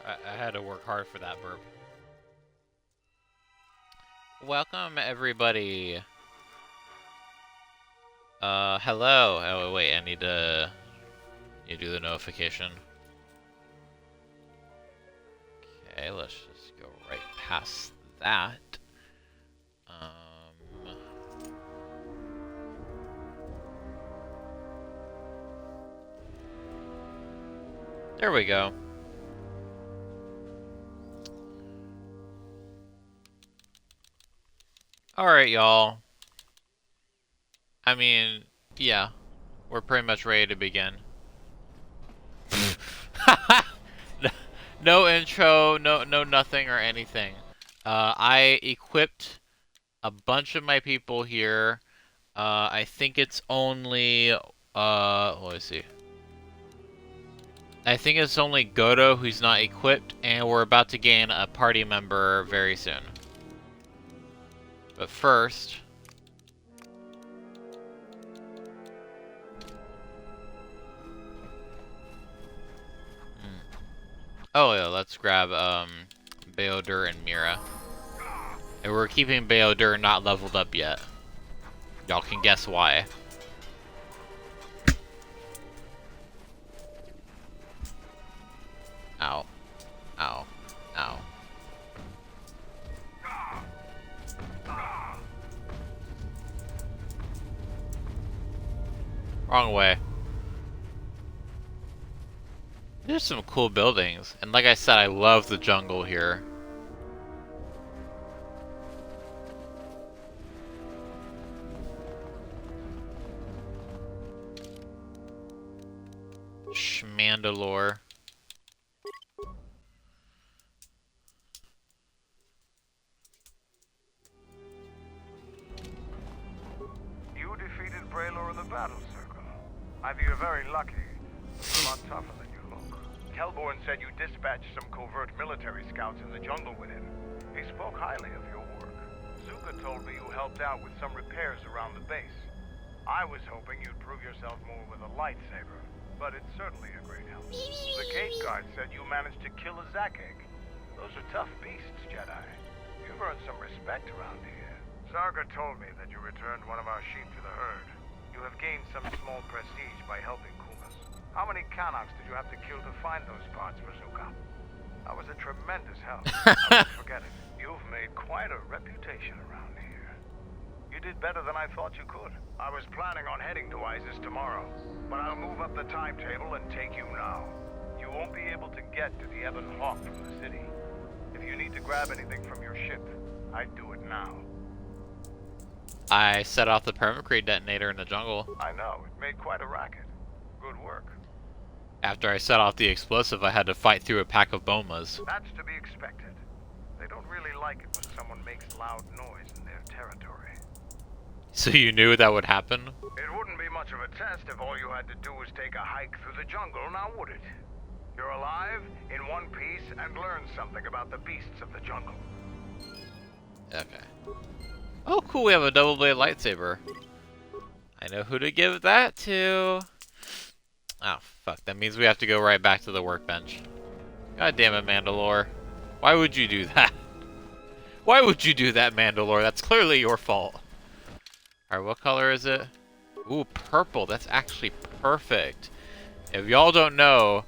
I had to work hard for that burp. Welcome, everybody. Hello. Oh, wait, I need to do the notification. Okay, let's just go right past that. There we go. Alright, y'all. I mean, yeah. We're pretty much ready to begin. No intro, no nothing or anything. I equipped a bunch of my people here. I think it's only, let me see. I think it's only Goto who's not equipped, and we're about to gain a party member very soon. But first... Oh yeah, let's grab, Beodur and Mira. And we're keeping Beodur not leveled up yet. Y'all can guess why. Ow. Ow. Ow. Wrong way. There's some cool buildings. And like I said, I love the jungle here. Schmandalore. You defeated Braylor in the battle circle. Either you're very lucky, or you're a lot tougher than you look. Kelborn said you dispatched some covert military scouts in the jungle with him. He spoke highly of your work. Zuka told me you helped out with some repairs around the base. I was hoping you'd prove yourself more with a lightsaber, but it's certainly a great help. The gate guard said you managed to kill a Zakek. Those are tough beasts, Jedi. You've earned some respect around here. Zarga told me that you returned one of our sheep to the herd. You have gained some small prestige by helping Kumas. How many Kanaks did you have to kill to find those parts for Zuka? That was a tremendous help. I won't forget it. You've made quite a reputation around here. You did better than I thought you could. I was planning on heading to Isis tomorrow, but I'll move up the timetable and take you now. You won't be able to get to the Ebon Hawk from the city. If you need to grab anything from your ship, I'd do it now. I set off the permacrete detonator in the jungle. I know, it made quite a racket. Good work. After I set off the explosive, I had to fight through a pack of bomas. That's to be expected. They don't really like it when someone makes loud noise in their territory. So you knew that would happen? It wouldn't be much of a test if all you had to do was take a hike through the jungle, now would it? You're alive, in one piece, and learn something about the beasts of the jungle. Okay. Oh cool, we have a double-blade lightsaber. I know who to give that to. Oh, fuck. That means we have to go right back to the workbench. God damn it, Mandalore. Why would you do that? Why would you do that, Mandalore? That's clearly your fault. Alright, what color is it? Ooh, purple. That's actually perfect. If y'all don't know...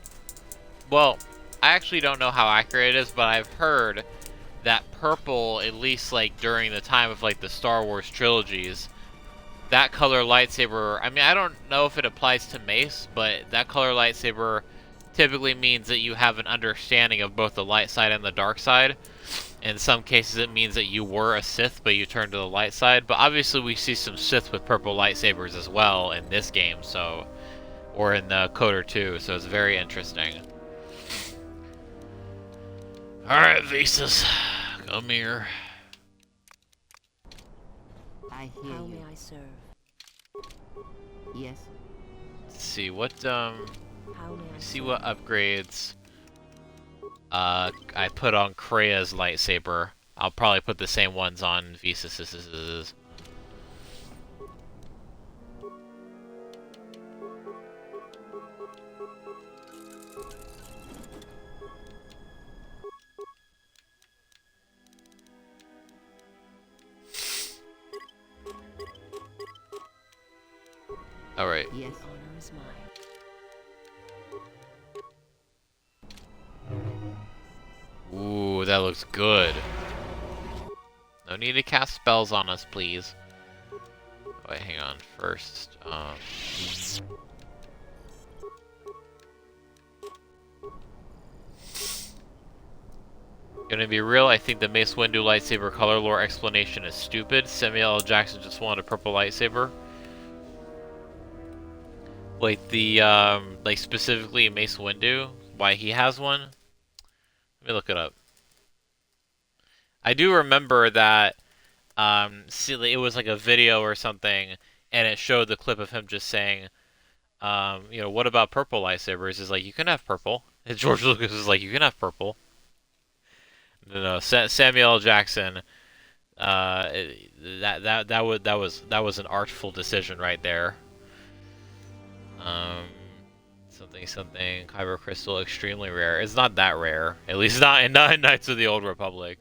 Well, I actually don't know how accurate it is, but I've heard that purple, at least, like, during the time of, like, the Star Wars trilogies, that color lightsaber... I mean, I don't know if it applies to Mace, but that color lightsaber typically means that you have an understanding of both the light side and the dark side. In some cases, it means that you were a Sith, but you turned to the light side. But obviously, we see some Sith with purple lightsabers as well in this game, so... Or in the KoTOR 2, so it's very interesting. Alright, Visas. Come here. I hear How you. may I serve? Yes. Let's see, what, How may I see serve? what upgrades... I put on Krea's lightsaber. I'll probably put the same ones on Visas's. Alright. Yes. Honor is mine. Ooh, that looks good. No need to cast spells on us, please. Wait, hang on. First, gonna be real, I think the Mace Windu lightsaber color lore explanation is stupid. Samuel L. Jackson just wanted a purple lightsaber. Wait, the, like specifically Mace Windu? Why he has one? Let me look it up. I do remember that, see, it was like a video or something, and it showed the clip of him just saying, you know, what about purple lightsabers? Is like, you can have purple. And George Lucas is like, you can have purple. No, Samuel L. Jackson, that was an artful decision right there. Something kyber crystal extremely rare. It's not that rare, at least not in Knights of the Old Republic.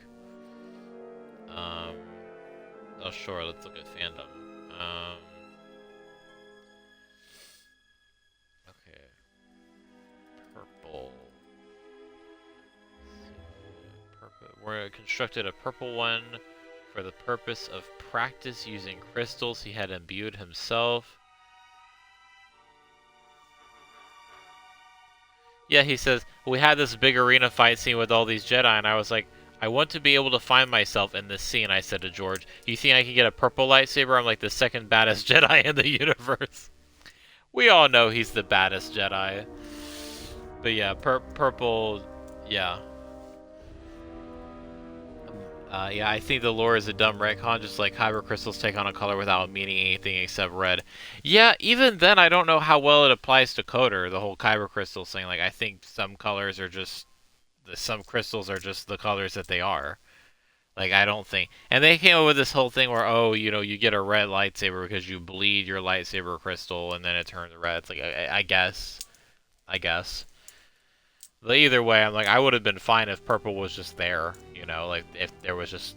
Oh sure, let's look at fandom. Okay, purple. We're constructed a purple one for the purpose of practice using crystals he had imbued himself. Yeah, he says, we had this big arena fight scene with all these Jedi, and I was like, I want to be able to find myself in this scene, I said to George. You think I can get a purple lightsaber? I'm like the second baddest Jedi in the universe. We all know he's the baddest Jedi. But yeah, purple, yeah. Yeah, I think the lore is a dumb retcon, just like kyber crystals take on a color without meaning anything except red. Yeah, even then, I don't know how well it applies to KoTOR, the whole kyber crystal thing. Like, I think some colors are just... some crystals are just the colors that they are. Like, I don't think... And they came up with this whole thing where, oh, you know, you get a red lightsaber because you bleed your lightsaber crystal and then it turns red. It's like, I guess. But either way, I'm like, I would have been fine if purple was just there, you know, like, if there was just,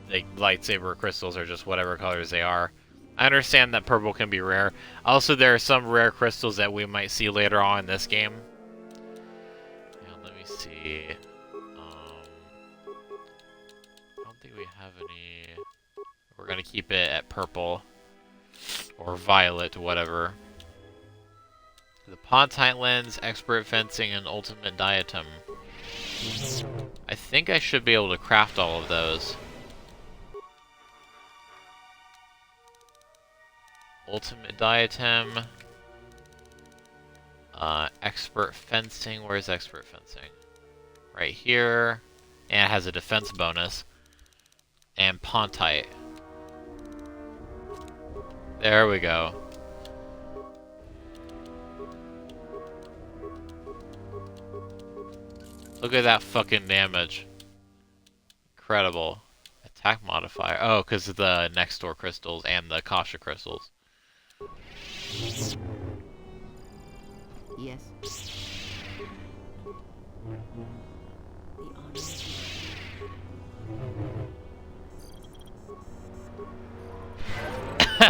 like, lightsaber crystals are just whatever colors they are. I understand that purple can be rare. Also, there are some rare crystals that we might see later on in this game. Yeah, let me see. I don't think we have any... We're gonna keep it at purple. Or violet, whatever. The Pontine Lens, Expert Fencing, and Ultimate Diatom. I think I should be able to craft all of those. Ultimate Diatom. Expert Fencing. Where's Expert Fencing? Right here. And it has a defense bonus. And Pontite. There we go. Look at that fucking damage. Incredible. Attack modifier. Oh, because of the next door crystals and the Kasha crystals. Yes. The honor is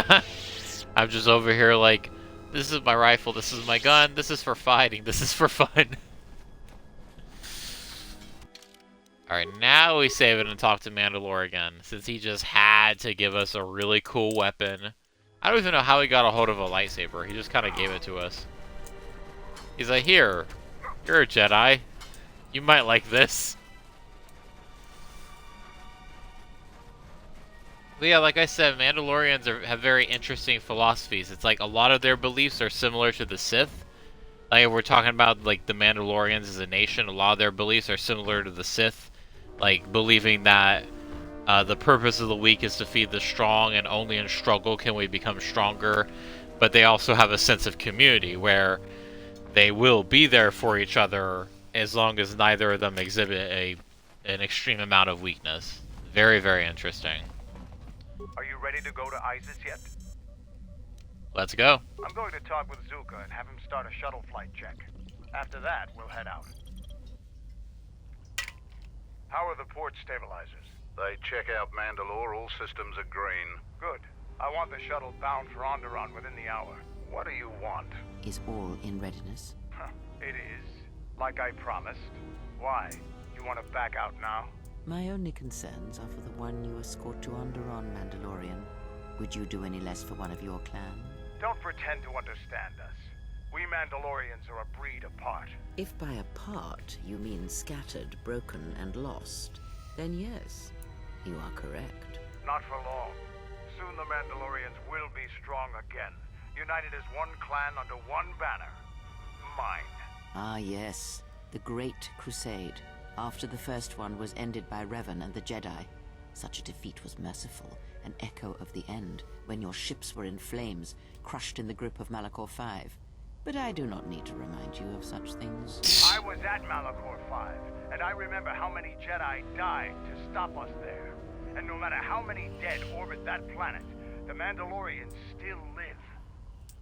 mine. I'm just over here like, this is my rifle, this is my gun, this is for fighting, this is for fun. Alright, now we save it and talk to Mandalore again, since he just had to give us a really cool weapon. I don't even know how he got a hold of a lightsaber, he just kind of gave it to us. He's like, here, you're a Jedi, you might like this. But yeah, like I said, Mandalorians have very interesting philosophies. It's like a lot of their beliefs are similar to the Sith. Like if we're talking about like the Mandalorians as a nation, a lot of their beliefs are similar to the Sith. Like believing that the purpose of the weak is to feed the strong, and only in struggle can we become stronger. But they also have a sense of community where they will be there for each other as long as neither of them exhibit an extreme amount of weakness. Very, very interesting. Are you ready to go to ISIS yet? Let's go. I'm going to talk with Zuka and have him start a shuttle flight check. After that, we'll head out. How are the port stabilizers? They check out Mandalore, all systems are green. Good. I want the shuttle bound for Onderon within the hour. What do you want? Is all in readiness? It is. Like I promised. Why? You want to back out now? My only concerns are for the one you escort to Onderon, Mandalorian. Would you do any less for one of your clan? Don't pretend to understand us. We Mandalorians are a breed apart. If by apart you mean scattered, broken, and lost, then yes, you are correct. Not for long. Soon the Mandalorians will be strong again, united as one clan under one banner. Mine. Ah yes, the Great Crusade. After the first one was ended by Revan and the Jedi. Such a defeat was merciful, an echo of the end, when your ships were in flames, crushed in the grip of Malachor 5. But I do not need to remind you of such things. I was at Malachor 5, and I remember how many Jedi died to stop us there. And no matter how many dead orbit that planet, the Mandalorians still live.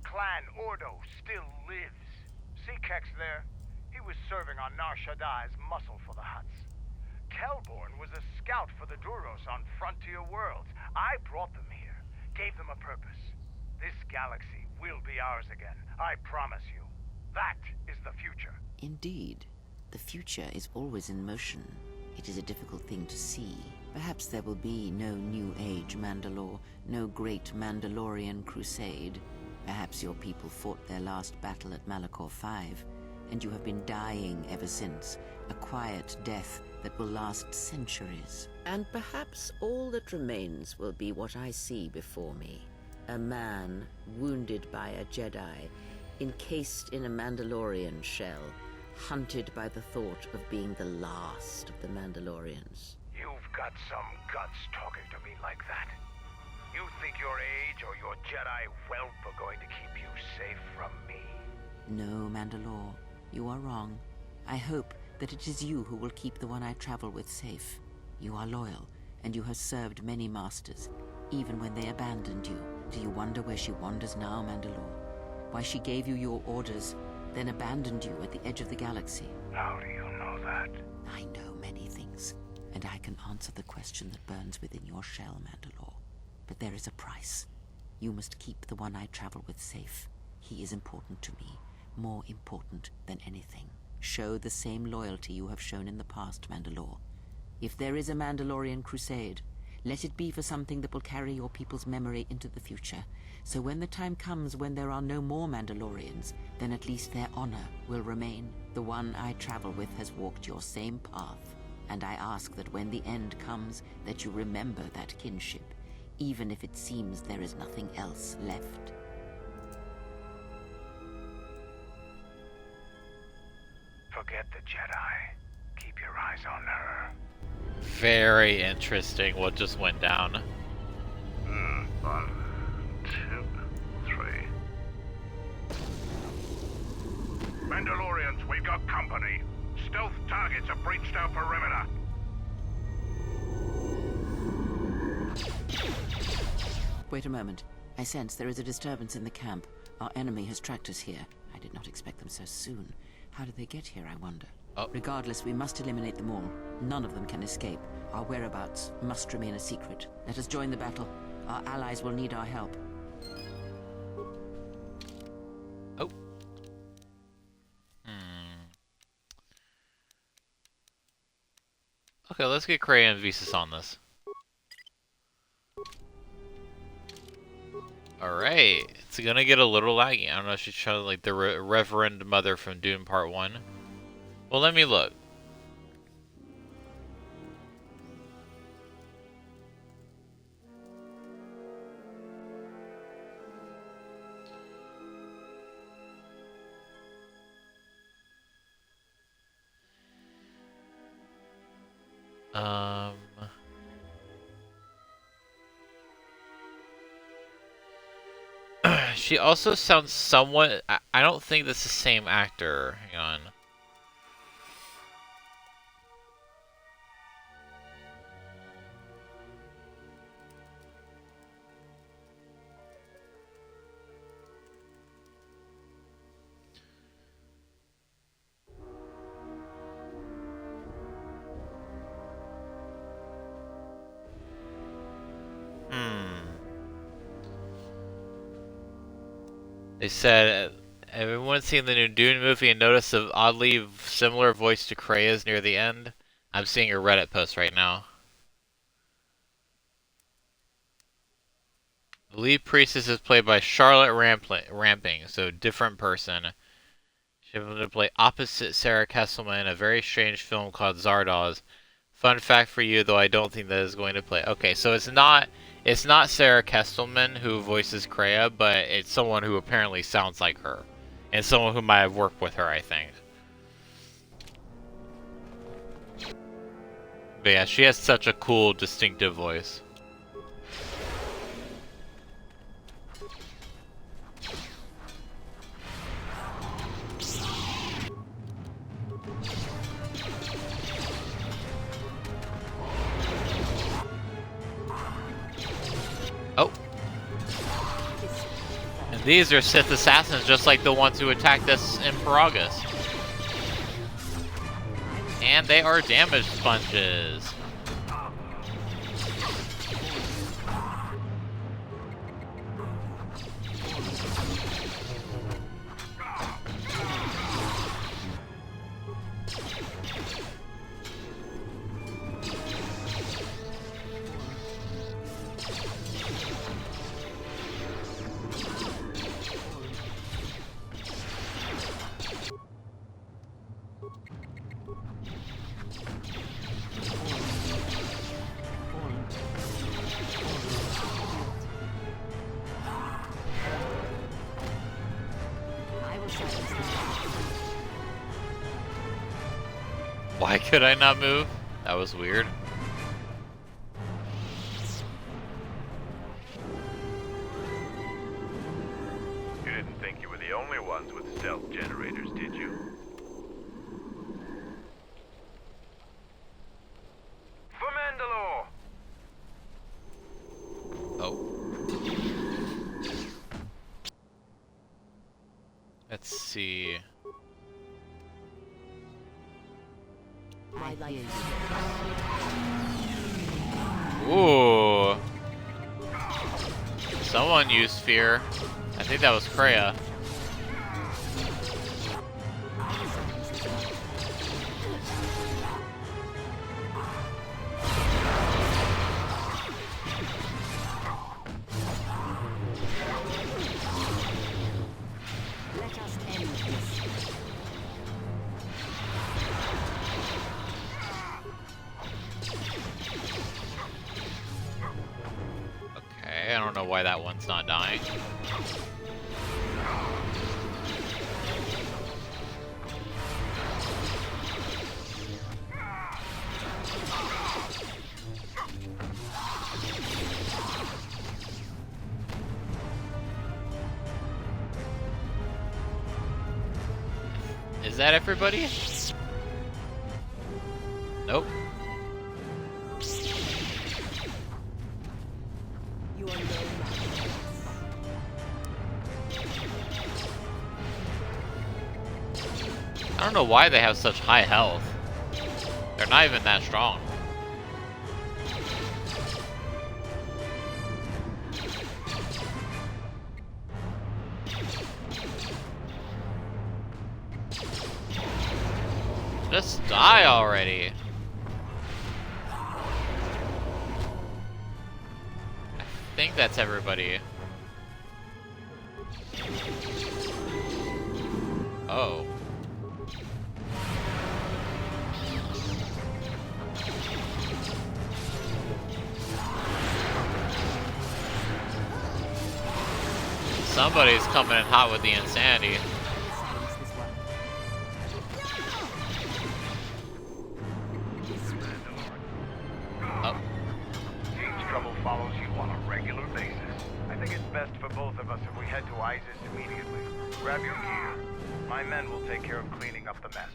Clan Ordo still lives. See Kex there? He was serving on Nar Shaddai's muscle for the Hutts. Kelborn was a scout for the Duros on Frontier Worlds. I brought them here, gave them a purpose. This galaxy will be ours again, I promise you. That is the future. Indeed, the future is always in motion. It is a difficult thing to see. Perhaps there will be no New Age Mandalore, no great Mandalorian crusade. Perhaps your people fought their last battle at Malachor 5, and you have been dying ever since, a quiet death that will last centuries. And perhaps all that remains will be what I see before me. A man wounded by a Jedi, encased in a Mandalorian shell, hunted by the thought of being the last of the Mandalorians. You've got some guts talking to me like that. You think your age or your Jedi whelp are going to keep you safe from me? No, Mandalore, you are wrong. I hope that it is you who will keep the one I travel with safe. You are loyal, and you have served many masters, even when they abandoned you. Do you wonder where she wanders now, Mandalore? Why she gave you your orders, then abandoned you at the edge of the galaxy? How do you know that? I know many things, and I can answer the question that burns within your shell, Mandalore. But there is a price. You must keep the one I travel with safe. He is important to me, more important than anything. Show the same loyalty you have shown in the past, Mandalore. If there is a Mandalorian crusade, let it be for something that will carry your people's memory into the future. So when the time comes when there are no more Mandalorians, then at least their honor will remain. The one I travel with has walked your same path, and I ask that when the end comes, that you remember that kinship, even if it seems there is nothing else left. Forget the Jedi. Keep your eyes on her. Very interesting what just went down. 1, 2, 3. Mandalorians, we've got company. Stealth targets have breached our perimeter. Wait a moment. I sense there is a disturbance in the camp. Our enemy has tracked us here. I did not expect them so soon. How did they get here, I wonder? Oh. Regardless, we must eliminate them all. None of them can escape. Our whereabouts must remain a secret. Let us join the battle. Our allies will need our help. Oh. Okay, let's get Cray and Visas on this. Alright, it's gonna get a little laggy. I don't know if she's trying like the Reverend Mother from Dune Part 1. Well, let me look. She also sounds somewhat... I don't think that's the same actor. Hang on. They said, everyone's seen the new Dune movie and noticed an oddly similar voice to Krea's near the end? I'm seeing a Reddit post right now. The lead priestess is played by Charlotte Ramping, so different person. She happened to play opposite Sarah Kesselman in a very strange film called Zardoz. Fun fact for you, though I don't think that is going to play. Okay, so it's not Sarah Kesselman who voices Krea, but it's someone who apparently sounds like her. And someone who might have worked with her, I think. But yeah, she has such a cool, distinctive voice. Oh. And these are Sith assassins, just like the ones who attacked us in Paragus. And they are damage sponges. Why could I not move? That was weird. You didn't think you were the only ones with stealth generators, did you? For Mandalore! Oh. Let's see. I hear you. Ooh. Someone used fear. I think that was Krea. Let us end this. Okay, I don't know why that one's not dying. Is that everybody? Nope. You are no match. I don't know why they have such high health. They're not even that strong. Just die already. I think that's everybody. Oh. Somebody's coming in hot with the insanity. Silence this one. Oh. Team's trouble follows you on a regular basis. I think it's best for both of us if we head to ISIS immediately. Grab your gear. My men will take care of cleaning up the mess.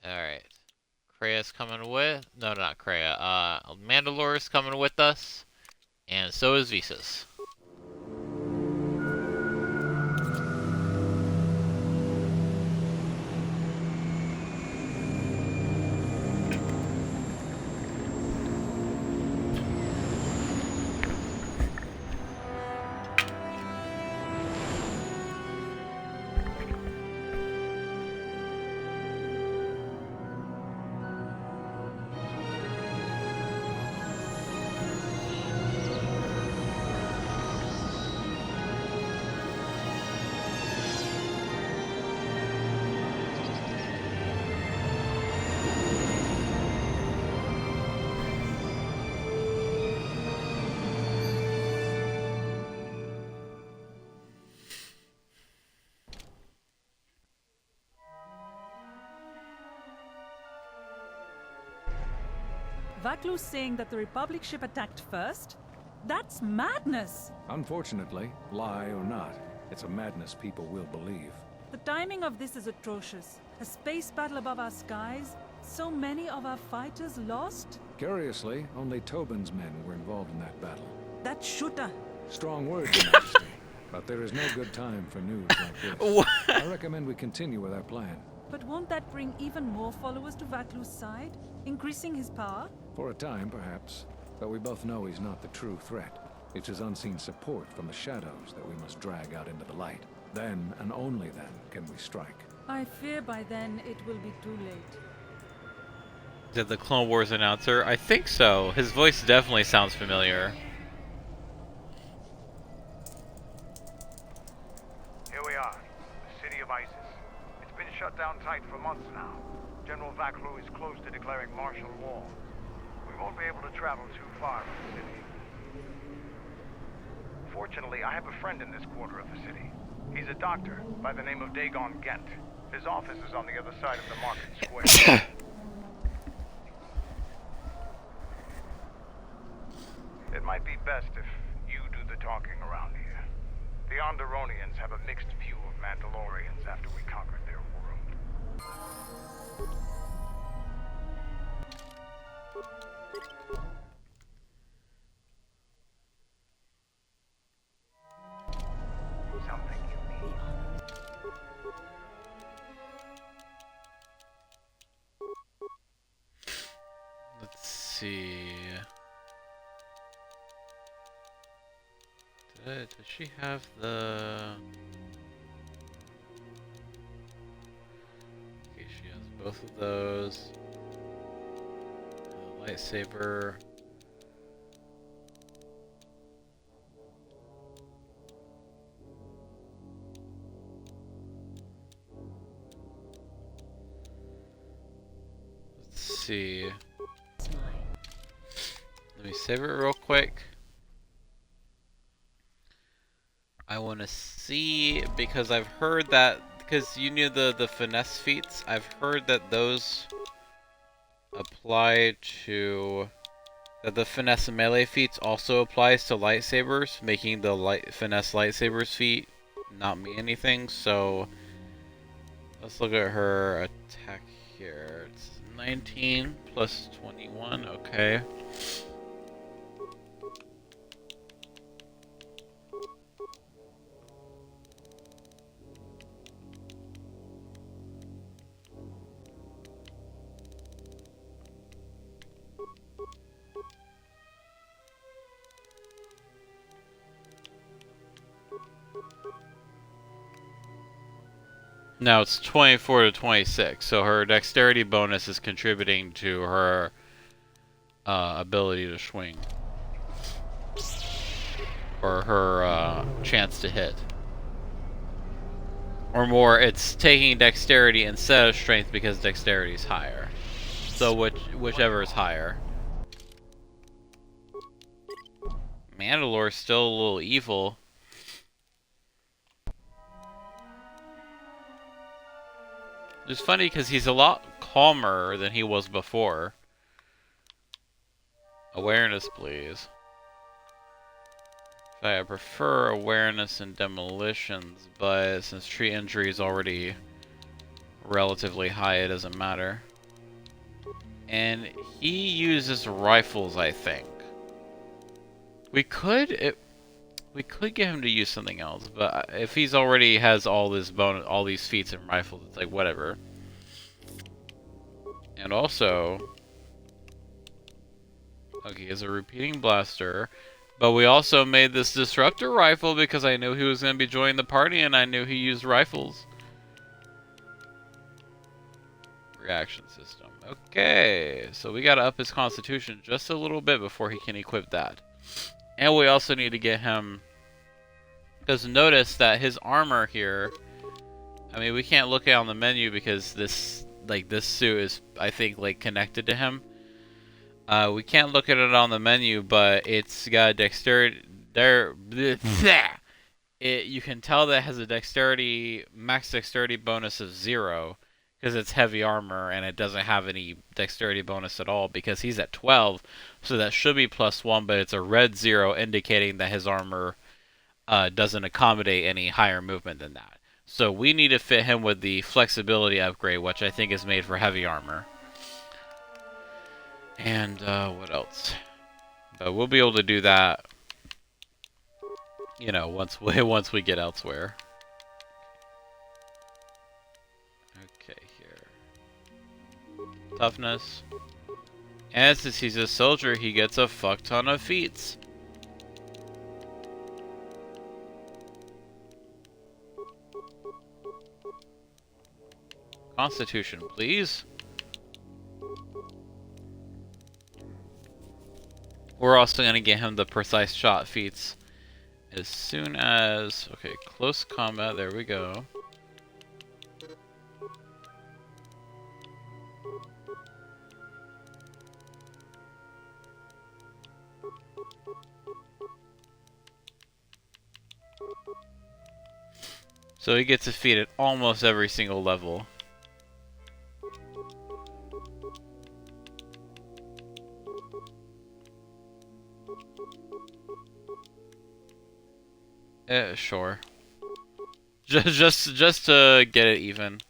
Alright. Krea's coming with... No, not Krea. Mandalore's coming with us. And so is Visas. Vaklu's saying that the Republic ship attacked first? That's madness! Unfortunately, lie or not, it's a madness people will believe. The timing of this is atrocious. A space battle above our skies? So many of our fighters lost? Curiously, only Tobin's men were involved in that battle. That shooter! Strong words, Your Majesty, but there is no good time for news like this. I recommend we continue with our plan. But won't that bring even more followers to Vaklu's side? Increasing his power? For a time, perhaps, but we both know he's not the true threat. It's his unseen support from the shadows that we must drag out into the light. Then, and only then, can we strike. I fear by then it will be too late. Did the Clone Wars announcer? I think so. His voice definitely sounds familiar. Here we are, the city of ISIS. It's been shut down tight for months now. General Vaklu is close to declaring martial law. We won't be able to travel too far from the city. Fortunately, I have a friend in this quarter of the city. He's a doctor by the name of Dagon Gent. His office is on the other side of the market square. It might be best if you do the talking around here. The Onderonians have a mixed view of Mandalorians after we conquered their world. Something you need. Let's see. Does she have the... Okay, she has both of those. The lightsaber. Let's see. It's mine. Let me save it real quick. I want to see, because I've heard that, because you knew the finesse feats, I've heard that those apply to, that the finesse melee feats also applies to lightsabers, making the finesse lightsabers feat not mean anything. So let's look at her attack here. It's 19 plus 21, okay. Now it's 24 to 26, so her dexterity bonus is contributing to her ability to swing. Or her chance to hit. Or more, it's taking dexterity instead of strength because dexterity is higher. So whichever is higher. Mandalore's still a little evil. It's funny because he's a lot calmer than he was before. Awareness, please. I prefer awareness and demolitions, but since tree injury is already relatively high, it doesn't matter. And he uses rifles, I think. We could get him to use something else, but if he's already has all this bonus, all these feats and rifles, it's like whatever. And also, okay, he has a repeating blaster, but we also made this disruptor rifle because I knew he was going to be joining the party, and I knew he used rifles. Reaction system. Okay, so we got to up his constitution just a little bit before he can equip that. And we also need to get him, because notice that his armor here, I mean, we can't look at it on the menu because this suit is, I think, like connected to him. We can't look at it on the menu, but it's got a dexterity there. You can tell that it has a max dexterity bonus of 0, because it's heavy armor and it doesn't have any dexterity bonus at all because he's at 12, so that should be +1, but it's a red 0 indicating that his armor doesn't accommodate any higher movement than that. So we need to fit him with the flexibility upgrade, which I think is made for heavy armor. And what else? But we'll be able to do that, you know, once we get elsewhere. Okay, here. Toughness. And since he's a soldier, he gets a fuck ton of feats. Constitution, please. We're also going to get him the precise shot feats as soon as... Okay, close combat, there we go. So he gets a feat at almost every single level. Sure. Just to get it even.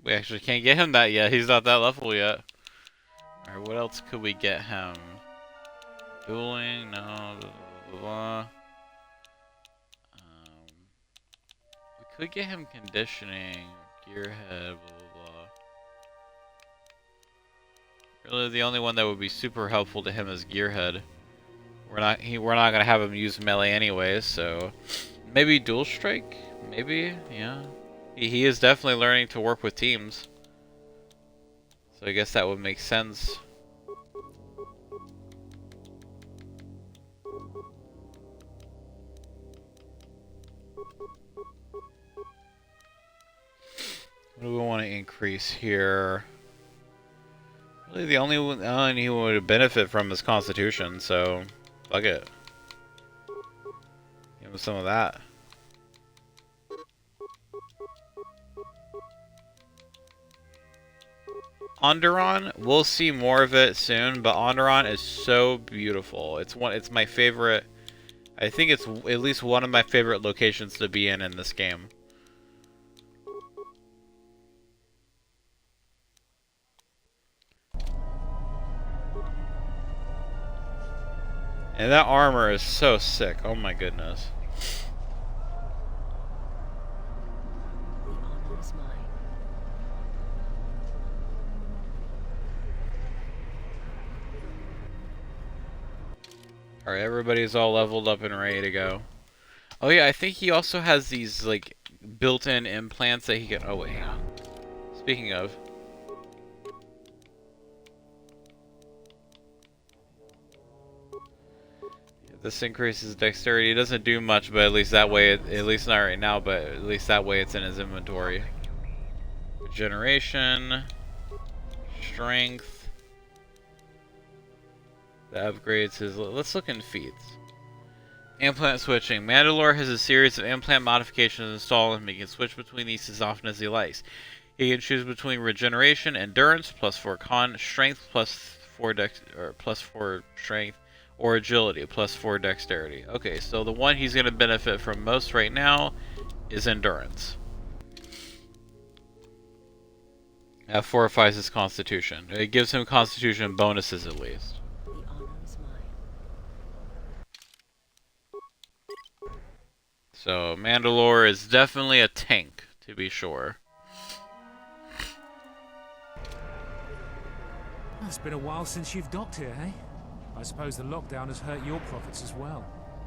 We actually can't get him that yet. He's not that level yet. Alright, what else could we get him? Dueling? No. Blah, blah, blah. We could get him conditioning, gearhead, blah blah blah. Really, the only one that would be super helpful to him is gearhead. We're not gonna have him use melee anyways, so maybe dual strike. Maybe, yeah. He is definitely learning to work with teams, so I guess that would make sense. What do we want to increase here? Really, the only one he would benefit from is Constitution, so fuck it. Give him some of that. Onderon, we'll see more of it soon, but Onderon is so beautiful. It's my favorite. I think it's at least one of my favorite locations to be in this game. And that armor is so sick. Oh my goodness. The honor is mine. Alright, everybody's all leveled up and ready to go. Oh yeah, I think he also has these, like, built-in implants that he can... Oh wait, hang on. Speaking of... This increases dexterity. It doesn't do much, but at least that way, at least not right now, but at least that way it's in his inventory. Regeneration, strength. That upgrades his. Let's look in feats. Implant switching. Mandalore has a series of implant modifications installed, and he can switch between these as often as he likes. He can choose between regeneration, endurance, +4 con, strength, +4 strength, or agility, +4 dexterity. Okay, so the one he's going to benefit from most right now is endurance. That fortifies his constitution. It gives him constitution bonuses at least. The honor is mine. So Mandalore is definitely a tank, to be sure. It's been a while since you've docked here, eh? I suppose the lockdown has hurt your profits as well.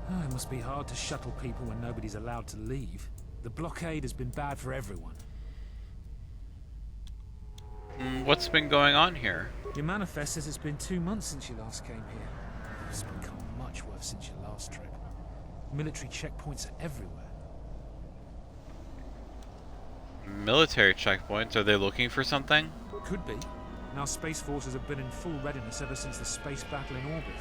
Oh, it must be hard to shuttle people when nobody's allowed to leave. The blockade has been bad for everyone. What's been going on here? Your manifest says it's been 2 months since you last came here. It's become much worse since your last trip. Military checkpoints are everywhere. Military checkpoints. Are they looking for something? Could be. And our space forces have been in full readiness ever since the space battle in orbit.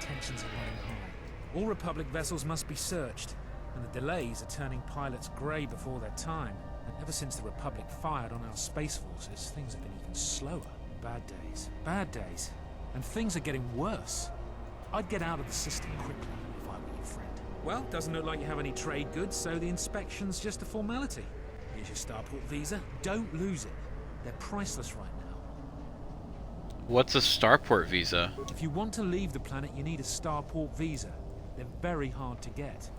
Tensions are running high. All Republic vessels must be searched, and the delays are turning pilots grey before their time. And ever since the Republic fired on our space forces, things have been even slower. Bad days. Bad days. And things are getting worse. I'd get out of the system quickly if I were your friend. Well, doesn't look like you have any trade goods, so the inspection's just a formality. Here's your starport visa. Don't lose it. They're priceless right now. What's a starport visa? If you want to leave the planet, you need a starport visa. They're very hard to get.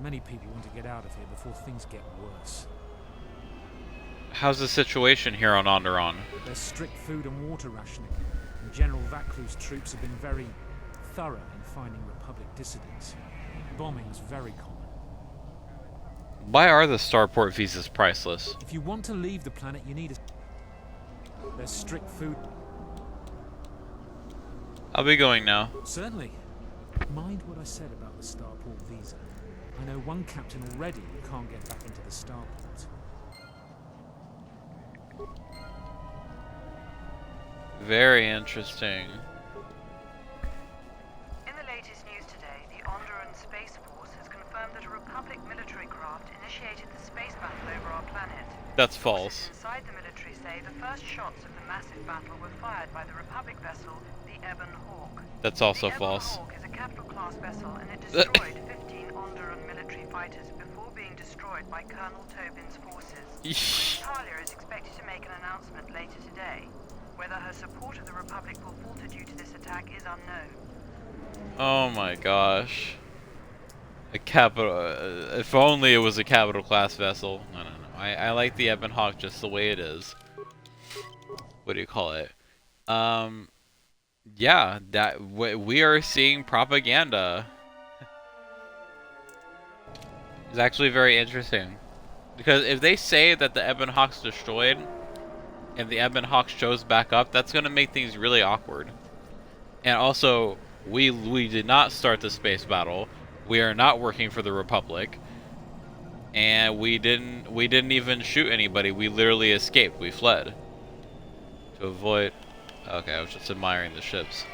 Many people want to get out of here before things get worse. How's the situation here on Onderon? There's strict food and water rationing, and General Vaclu's troops have been very thorough in finding Republic dissidents. Bombing's very common. Why are the starport visas priceless? If you want to leave the planet, you need a... There's strict food... I'll be going now. Certainly. Mind what I said about the starport visa. I know one captain already who can't get back into the starport. Very interesting. In the latest news today, the Onderon Space Force has confirmed that a Republic military craft initiated the space battle over our planet. That's false. Sources inside the military say the first shots of the massive battle were fired by the Republic vessel, the Ebon Hawk. That's also the false. Ebon Hawk is a capital class vessel, and it destroyed 15 Onderon military fighters before being destroyed by Colonel Tobin's forces. Talia is expected to make an announcement later today. Whether her support of the Republic will falter due to this attack is unknown. Oh my gosh. A capital... if only it was a capital class vessel. I don't know. I like the Ebon Hawk just the way it is. What do you call it? Yeah, that we are seeing propaganda. It's actually very interesting. Because if they say that the Ebon Hawk's destroyed, and the Ebon Hawk shows back up, that's going to make things really awkward. And also, we did not start the space battle. We are not working for the Republic. And we didn't even shoot anybody. We literally escaped. We fled. To avoid... Okay, I was just admiring the ships.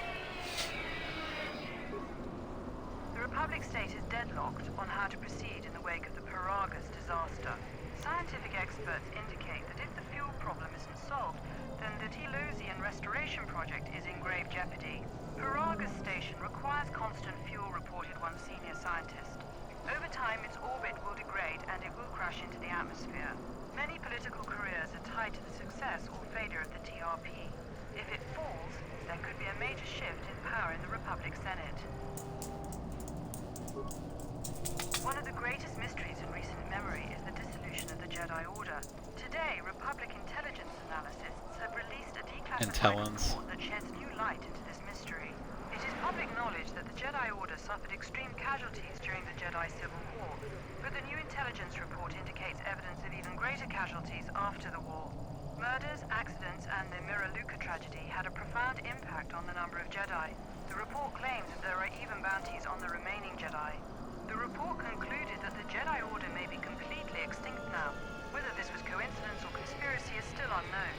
The Republic state is deadlocked on how to proceed in the wake of the Paragas disaster. Scientific experts indicate that if the fuel problem isn't solved, then the Telosian restoration project is in grave jeopardy. Paragas station requires constant fuel, reported one senior scientist. Over time, its orbit will degrade and it will crash into the atmosphere. Many political careers are tied to the success or failure of the TRP. If it falls, there could be a major shift in power in the Republic Senate. One of the greatest mysteries in recent memory is the dissolution of the Jedi Order. Today, Republic intelligence analysts have released a declassified report that sheds new light into this mystery. It is public knowledge that the Jedi Order suffered extreme casualties during the Jedi Civil War, but the new intelligence report indicates evidence of even greater casualties after the war. Murders, accidents, and the Miraluka tragedy had a profound impact on the number of Jedi. The report claims that there are even bounties on the remaining Jedi. The report concluded that the Jedi Order may be completely extinct now. Whether this was coincidence or conspiracy is still unknown.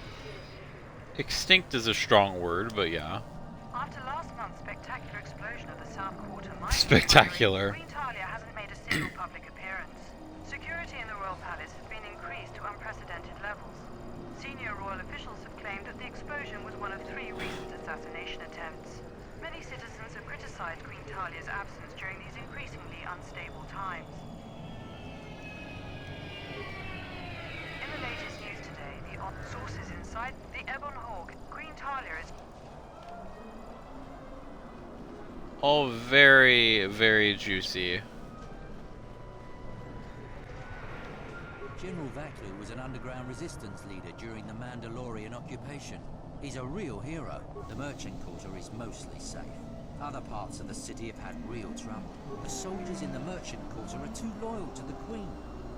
Extinct is a strong word, but yeah. After last month's spectacular explosion of the South Quarter mine, Spectacular. Queen Talia hasn't made a single public appearance. Security in the Royal Palace has been increased to unprecedented levels. Senior royal officials have claimed that the explosion was one of 3 recent assassination attempts. Many citizens have criticized Queen Talia's absence during these increasingly unstable times. In the latest news today, the sources inside the Ebon Hawk, Queen Talia is... All very, very juicy. General Vaclu was an underground resistance leader during the Mandalorian occupation. He's a real hero. The merchant quarter is mostly safe. Other parts of the city have had real trouble. The soldiers in the merchant quarter are too loyal to the Queen.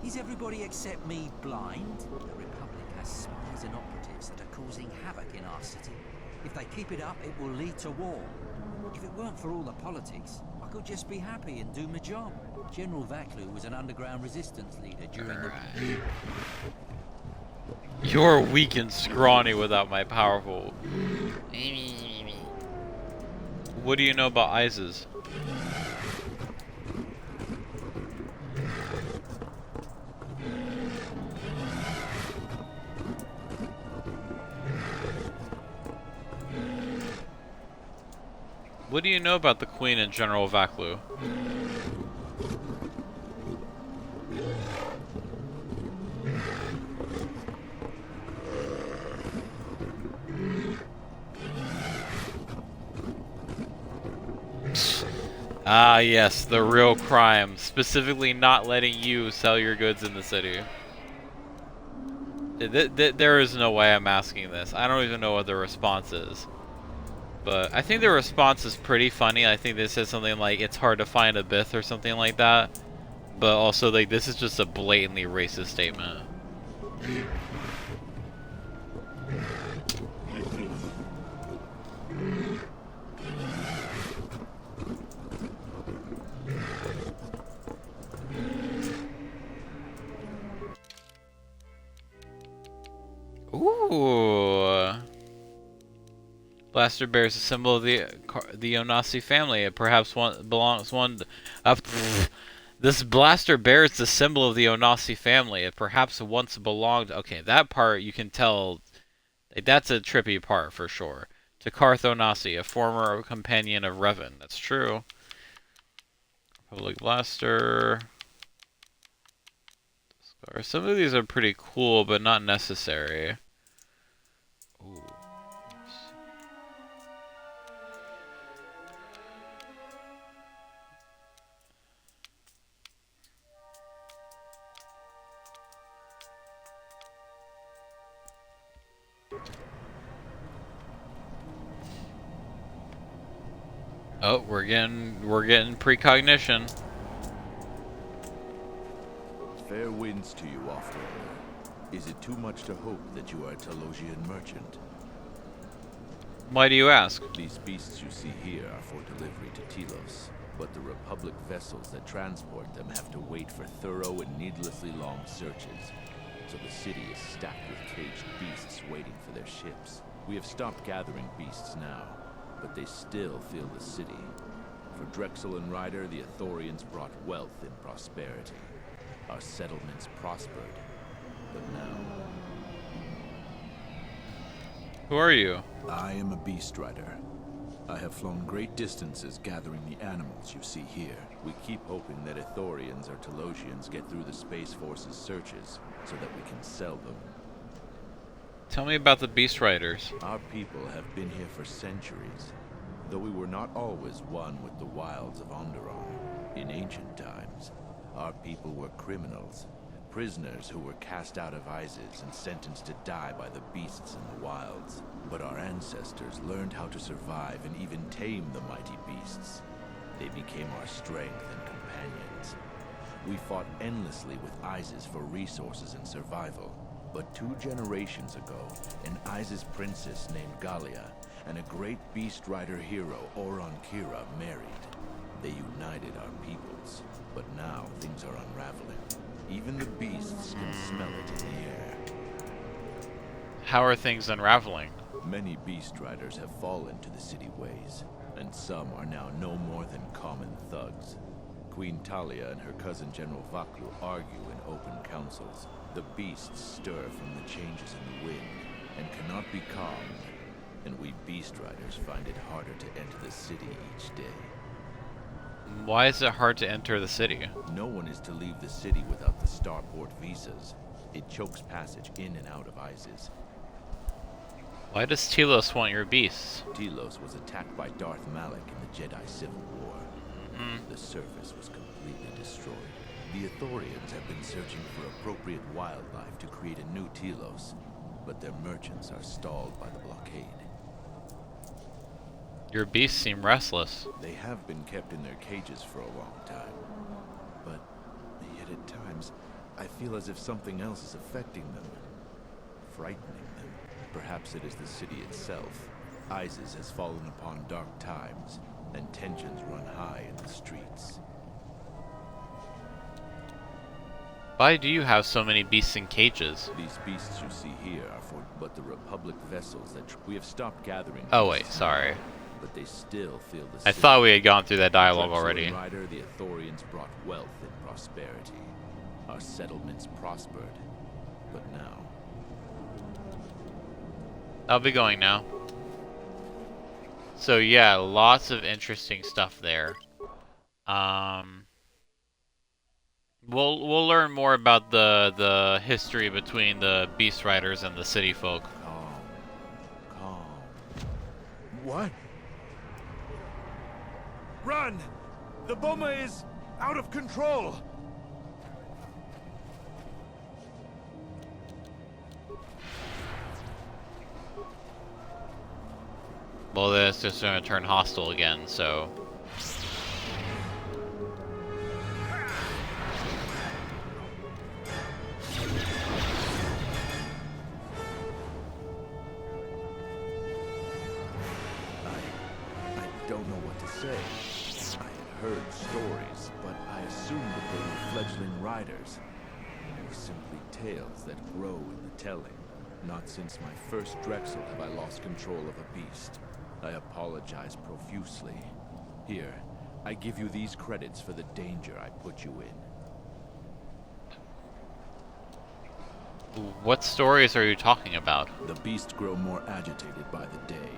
Is everybody except me blind? The Republic has spies and operatives that are causing havoc in our city. If they keep it up, it will lead to war. If it weren't for all the politics, I could just be happy and do my job. General Vaclu was an underground resistance leader during the... You're weak and scrawny without my powerful. What do you know about ISIS? What do you know about the Queen and General Vaklu? Ah, yes, the real crime. Specifically not letting you sell your goods in the city. There is no way I'm asking this. I don't even know what the response is. But I think the response is pretty funny. I think they said something like, it's hard to find a Bith or something like that. But also, like, this is just a blatantly racist statement. Ooh. Blaster bears a symbol of the Onasi family. It perhaps this blaster bears the symbol of the Onasi family. It perhaps once belonged. Okay, that part you can tell. Like, that's a trippy part for sure. To Karth Onasi, a former companion of Revan. That's true. Public blaster. Some of these are pretty cool, but not necessary. Ooh. Oh, we're getting precognition. Fair winds to you, Offworlder. Is it too much to hope that you are a Telosian merchant? Why do you ask? These beasts you see here are for delivery to Telos, but the Republic vessels that transport them have to wait for thorough and needlessly long searches. So the city is stacked with caged beasts waiting for their ships. We have stopped gathering beasts now, but they still fill the city. For Drexel and Ryder, the Ithorians brought wealth and prosperity. Our settlements prospered, but now... Who are you? I am a beast rider. I have flown great distances gathering the animals you see here. We keep hoping that Ithorians or Telosians get through the Space Force's searches, so that we can sell them. Tell me about the Beast Riders. Our people have been here for centuries, though we were not always one with the wilds of Onderon. In ancient times, our people were criminals, prisoners who were cast out of Isis and sentenced to die by the beasts in the wilds. But our ancestors learned how to survive and even tame the mighty beasts. They became our strength and companions. We fought endlessly with Isis for resources and survival. But 2 generations ago, an Isis princess named Galia and a great beast rider hero, Oron Kira, married. They united our peoples, but now things are unraveling. Even the beasts can smell it in the air. How are things unraveling? Many beast riders have fallen to the city ways, and some are now no more than common thugs. Queen Talia and her cousin General Vaklu argue in open councils. The beasts stir from the changes in the wind, and cannot be calmed, and we beast riders find it harder to enter the city each day. Why is it hard to enter the city? No one is to leave the city without the starport visas. It chokes passage in and out of Isis. Why does Telos want your beasts? Telos was attacked by Darth Malak in the Jedi Civil War. The surface was completely destroyed. The Ithorians have been searching for appropriate wildlife to create a new Telos, but their merchants are stalled by the blockade. Your beasts seem restless. They have been kept in their cages for a long time, but yet at times I feel as if something else is affecting them, frightening them. Perhaps it is the city itself. Isis has fallen upon dark times, and tensions run high in the streets. Why do you have so many beasts in cages? These beasts you see here are for but the Republic vessels that we have stopped gathering. Oh wait, sorry. But they still feel the I same. thought we had gone through that dialogue Drexel already. and Ryder, the Ithorians brought wealth and prosperity. Our settlements prospered. But now... I'll be going now. So yeah, lots of interesting stuff there. We'll learn more about the history between the Beast Riders and the city folk. Calm. What? Run! The Boma is out of control! Well, this is just gonna turn hostile again, so... I don't know what to say. I had heard stories, but I assumed that they were fledgling riders. They were simply tales that grow in the telling. Not since my first Drexel have I lost control of a beast. I apologize profusely. Here, I give you these credits for the danger I put you in. What stories are you talking about? The beasts grow more agitated by the day.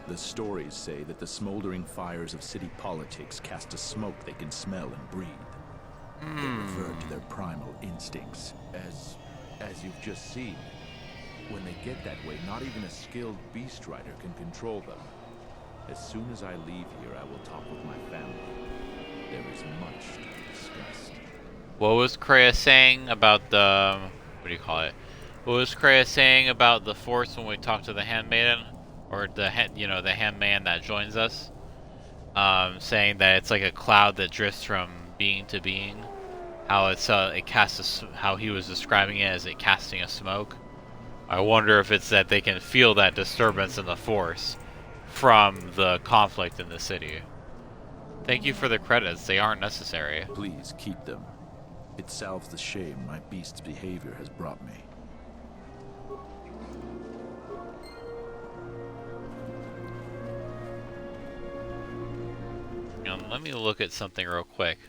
The stories say that the smoldering fires of city politics cast a smoke they can smell and breathe. They refer to their primal instincts, as you've just seen. When they get that way, not even a skilled beast rider can control them. As soon as I leave here, I will talk with my family. There is much to discuss. What was Kreia saying about the... what do you call it? What was Kreia saying about the Force when we talked to the Handmaiden? Or the the Handman that joins us? Saying that it's like a cloud that drifts from being to being. How it's it casts how he was describing it as it casting a smoke. I wonder if it's that they can feel that disturbance in the Force from the conflict in the city. Thank you for the credits. They aren't necessary. Please keep them. It salves the shame my beast's behavior has brought me. Let me look at something real quick.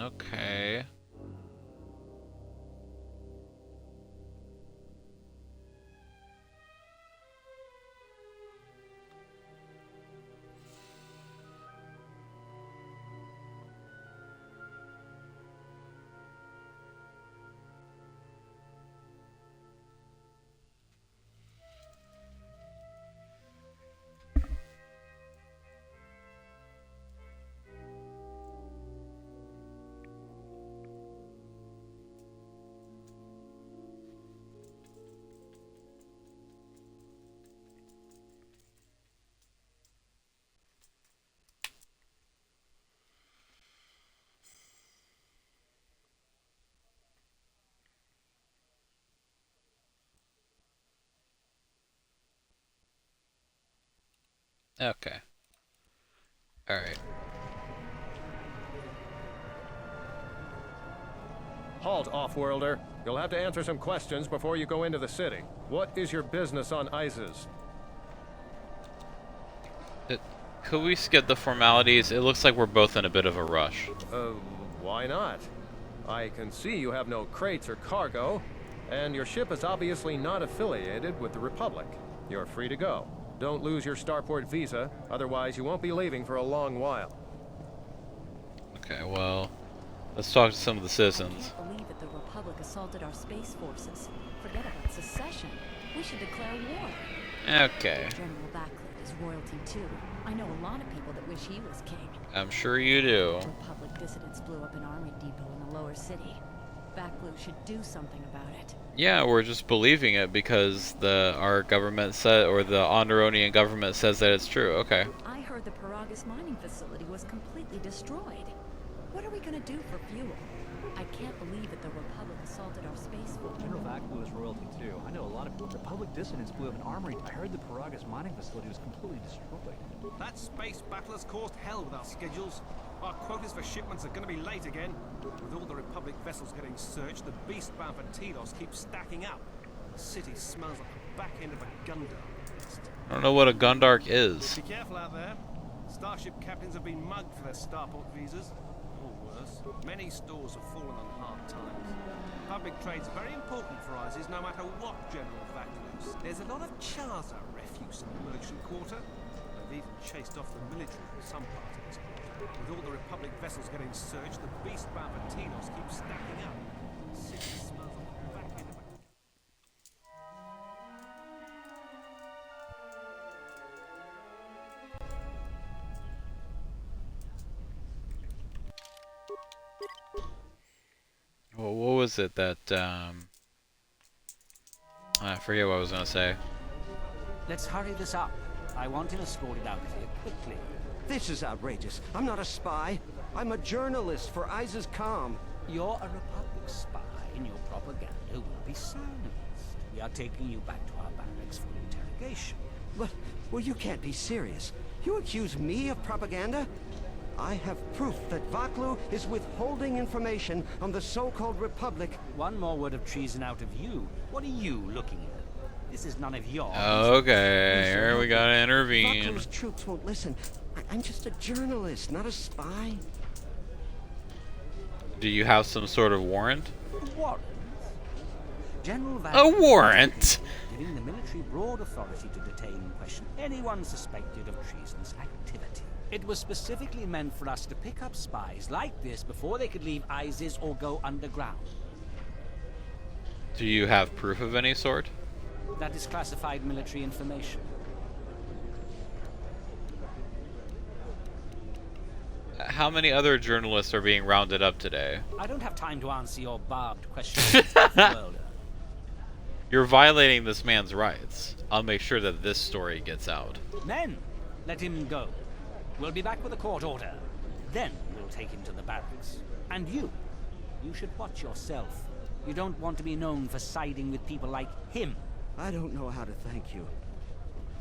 Okay. Okay. Alright. Halt, off-worlder. You'll have to answer some questions before you go into the city. What is your business on Isis? Could we skip the formalities? It looks like we're both in a bit of a rush. Why not? I can see you have no crates or cargo, and your ship is obviously not affiliated with the Republic. You're free to go. Don't lose your starport visa, otherwise you won't be leaving for a long while. Okay, well, let's talk to some of the citizens. I can't believe that the Republic assaulted our space forces. Forget about secession. We should declare war. Okay. General Backlit is royalty too. I know a lot of people that wish he was king. I'm sure you do. Republic dissidents blew up an army depot in the lower city. Backlit should do something about it. Yeah, we're just believing it because our government said, or the Onderonian government says that it's true. Okay. I heard the Paragus mining facility was completely destroyed. What are we gonna do for fuel? I can't believe that the Republic assaulted our space force. General Backlit is royalty too. I know a lot of Republic dissidents blew up an armory. I heard the Paragus mining facility was completely destroyed. That space battler's caused hell with our schedules. Our quotas for shipments are going to be late again. With all the Republic vessels getting searched, the beast bound for Telos keeps stacking up. The city smells like the back end of a Gundam. I don't know what a Gundark is. Be careful out there. Starship captains have been mugged for their starport visas. Or worse, many stores have fallen on hard times. Public trade's very important for ISIS, no matter what General Vaclus. There's a lot of Chaza refuse in the merchant quarter. They've even chased off the military from some parts of this quarter. With all the Republic vessels getting searched, the beast bound for Telos keeps stacking up. The city smells like the back end of a... Well, what was it that, I forget what I was gonna say. Let's hurry this up. I want him escorted out of here quickly. This is outrageous. I'm not a spy. I'm a journalist for ISIS Com. You're a Republic spy, and your propaganda will be silenced. We are taking you back to our barracks for interrogation. But, well, you can't be serious. You accuse me of propaganda? I have proof that Vaklu is withholding information on the so-called Republic. One more word of treason out of you. What are you looking at? This is none of your... Okay, here we gotta intervene. Vaklu's troops won't listen. I'm just a journalist, not a spy. Do you have some sort of warrant? Warrant? General A warrant? Giving the military broad authority to detain and question anyone suspected of treasonous activity. It was specifically meant for us to pick up spies like this before they could leave ISIS or go underground. Do you have proof of any sort? That is classified military information. How many other journalists are being rounded up today? I don't have time to answer your barbed questions. Well, You're violating this man's rights. I'll make sure that this story gets out. men, let him go. We'll be back with a court order. Then we'll take him to the barracks. And you should watch yourself. You don't want to be known for siding with people like him. I don't know how to thank you.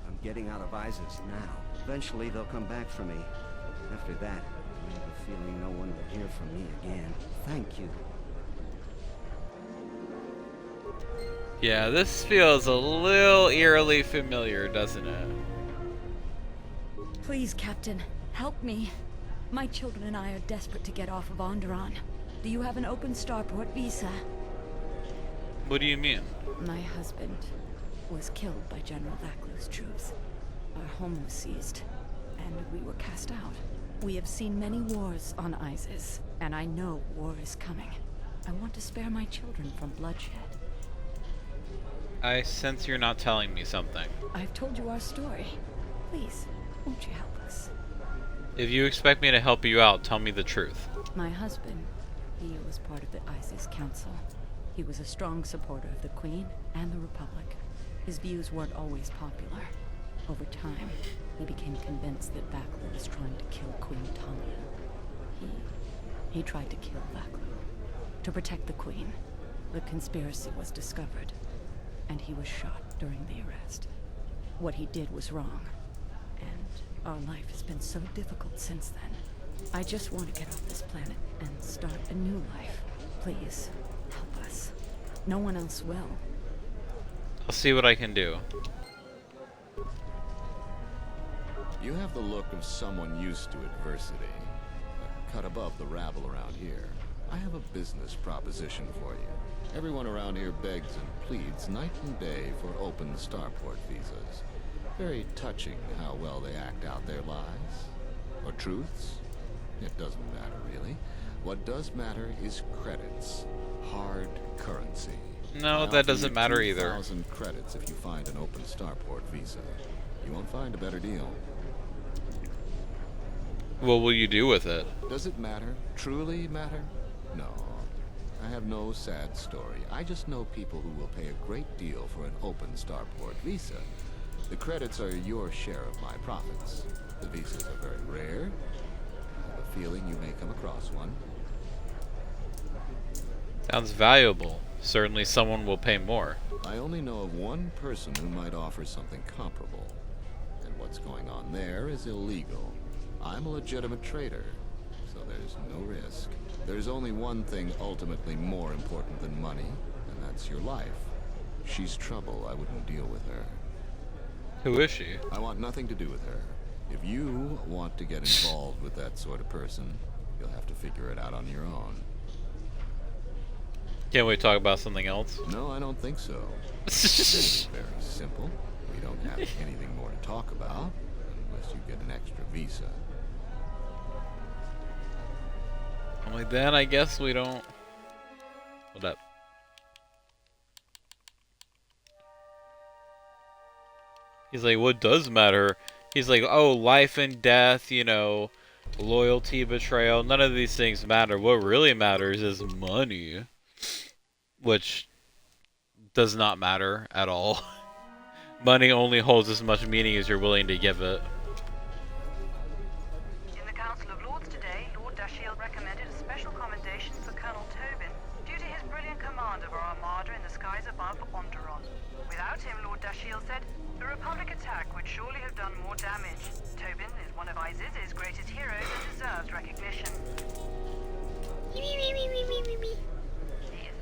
I'm getting out of ISIS now. Eventually they'll come back for me. After that, I have a feeling no one will hear from me again. Thank you. Yeah, this feels a little eerily familiar, doesn't it? Please, Captain, help me. My children and I are desperate to get off of Onderon. Do you have an open starport visa? What do you mean? My husband was killed by General Vaclu's troops. Our home was seized, and we were cast out. We have seen many wars on ISIS, and I know war is coming. I want to spare my children from bloodshed. I sense you're not telling me something. I've told you our story. Please, won't you help us? If you expect me to help you out, tell me the truth. My husband, he was part of the ISIS Council. He was a strong supporter of the Queen and the Republic. His views weren't always popular. Over time, he became convinced that Vaklu was trying to kill Queen Talia. He tried to kill Vaklu. To protect the Queen, the conspiracy was discovered, and he was shot during the arrest. What he did was wrong, and our life has been so difficult since then. I just want to get off this planet and start a new life. Please, help us. No one else will. I'll see what I can do. You have the look of someone used to adversity. Cut above the rabble around here. I have a business proposition for you. Everyone around here begs and pleads night and day for open starport visas. Very touching how well they act out their lies. Or truths. It doesn't matter, really. What does matter is credits. Hard currency. No, that doesn't matter either. 2,000 credits if you find an open starport visa. You won't find a better deal. What will you do with it? Does it matter? Truly matter? No. I have no sad story. I just know people who will pay a great deal for an open starport visa. The credits are your share of my profits. The visas are very rare. I have a feeling you may come across one. Sounds valuable. Certainly someone will pay more. I only know of one person who might offer something comparable. And what's going on there is illegal. I'm a legitimate trader, so there's no risk. There's only one thing ultimately more important than money, and that's your life. She's trouble. I wouldn't deal with her. Who is she? I want nothing to do with her. If you want to get involved with that sort of person, you'll have to figure it out on your own. Can't we talk about something else? No, I don't think so. It's very simple. We don't have anything more to talk about, unless you get an extra visa. Only then, I guess we don't... Hold up. He's like, what does matter? He's like, oh, life and death, you know, loyalty, betrayal. None of these things matter. What really matters is money. Which does not matter at all. Money only holds as much meaning as you're willing to give it. In the Council of Lords today, Lord Dashiell recommended a special commendation for Colonel Tobin due to his brilliant command of our armada in the skies above Onderon. Without him, Lord Dashiell said, the Republic attack would surely have done more damage. Tobin is one of Iziz's greatest heroes and deserves recognition. The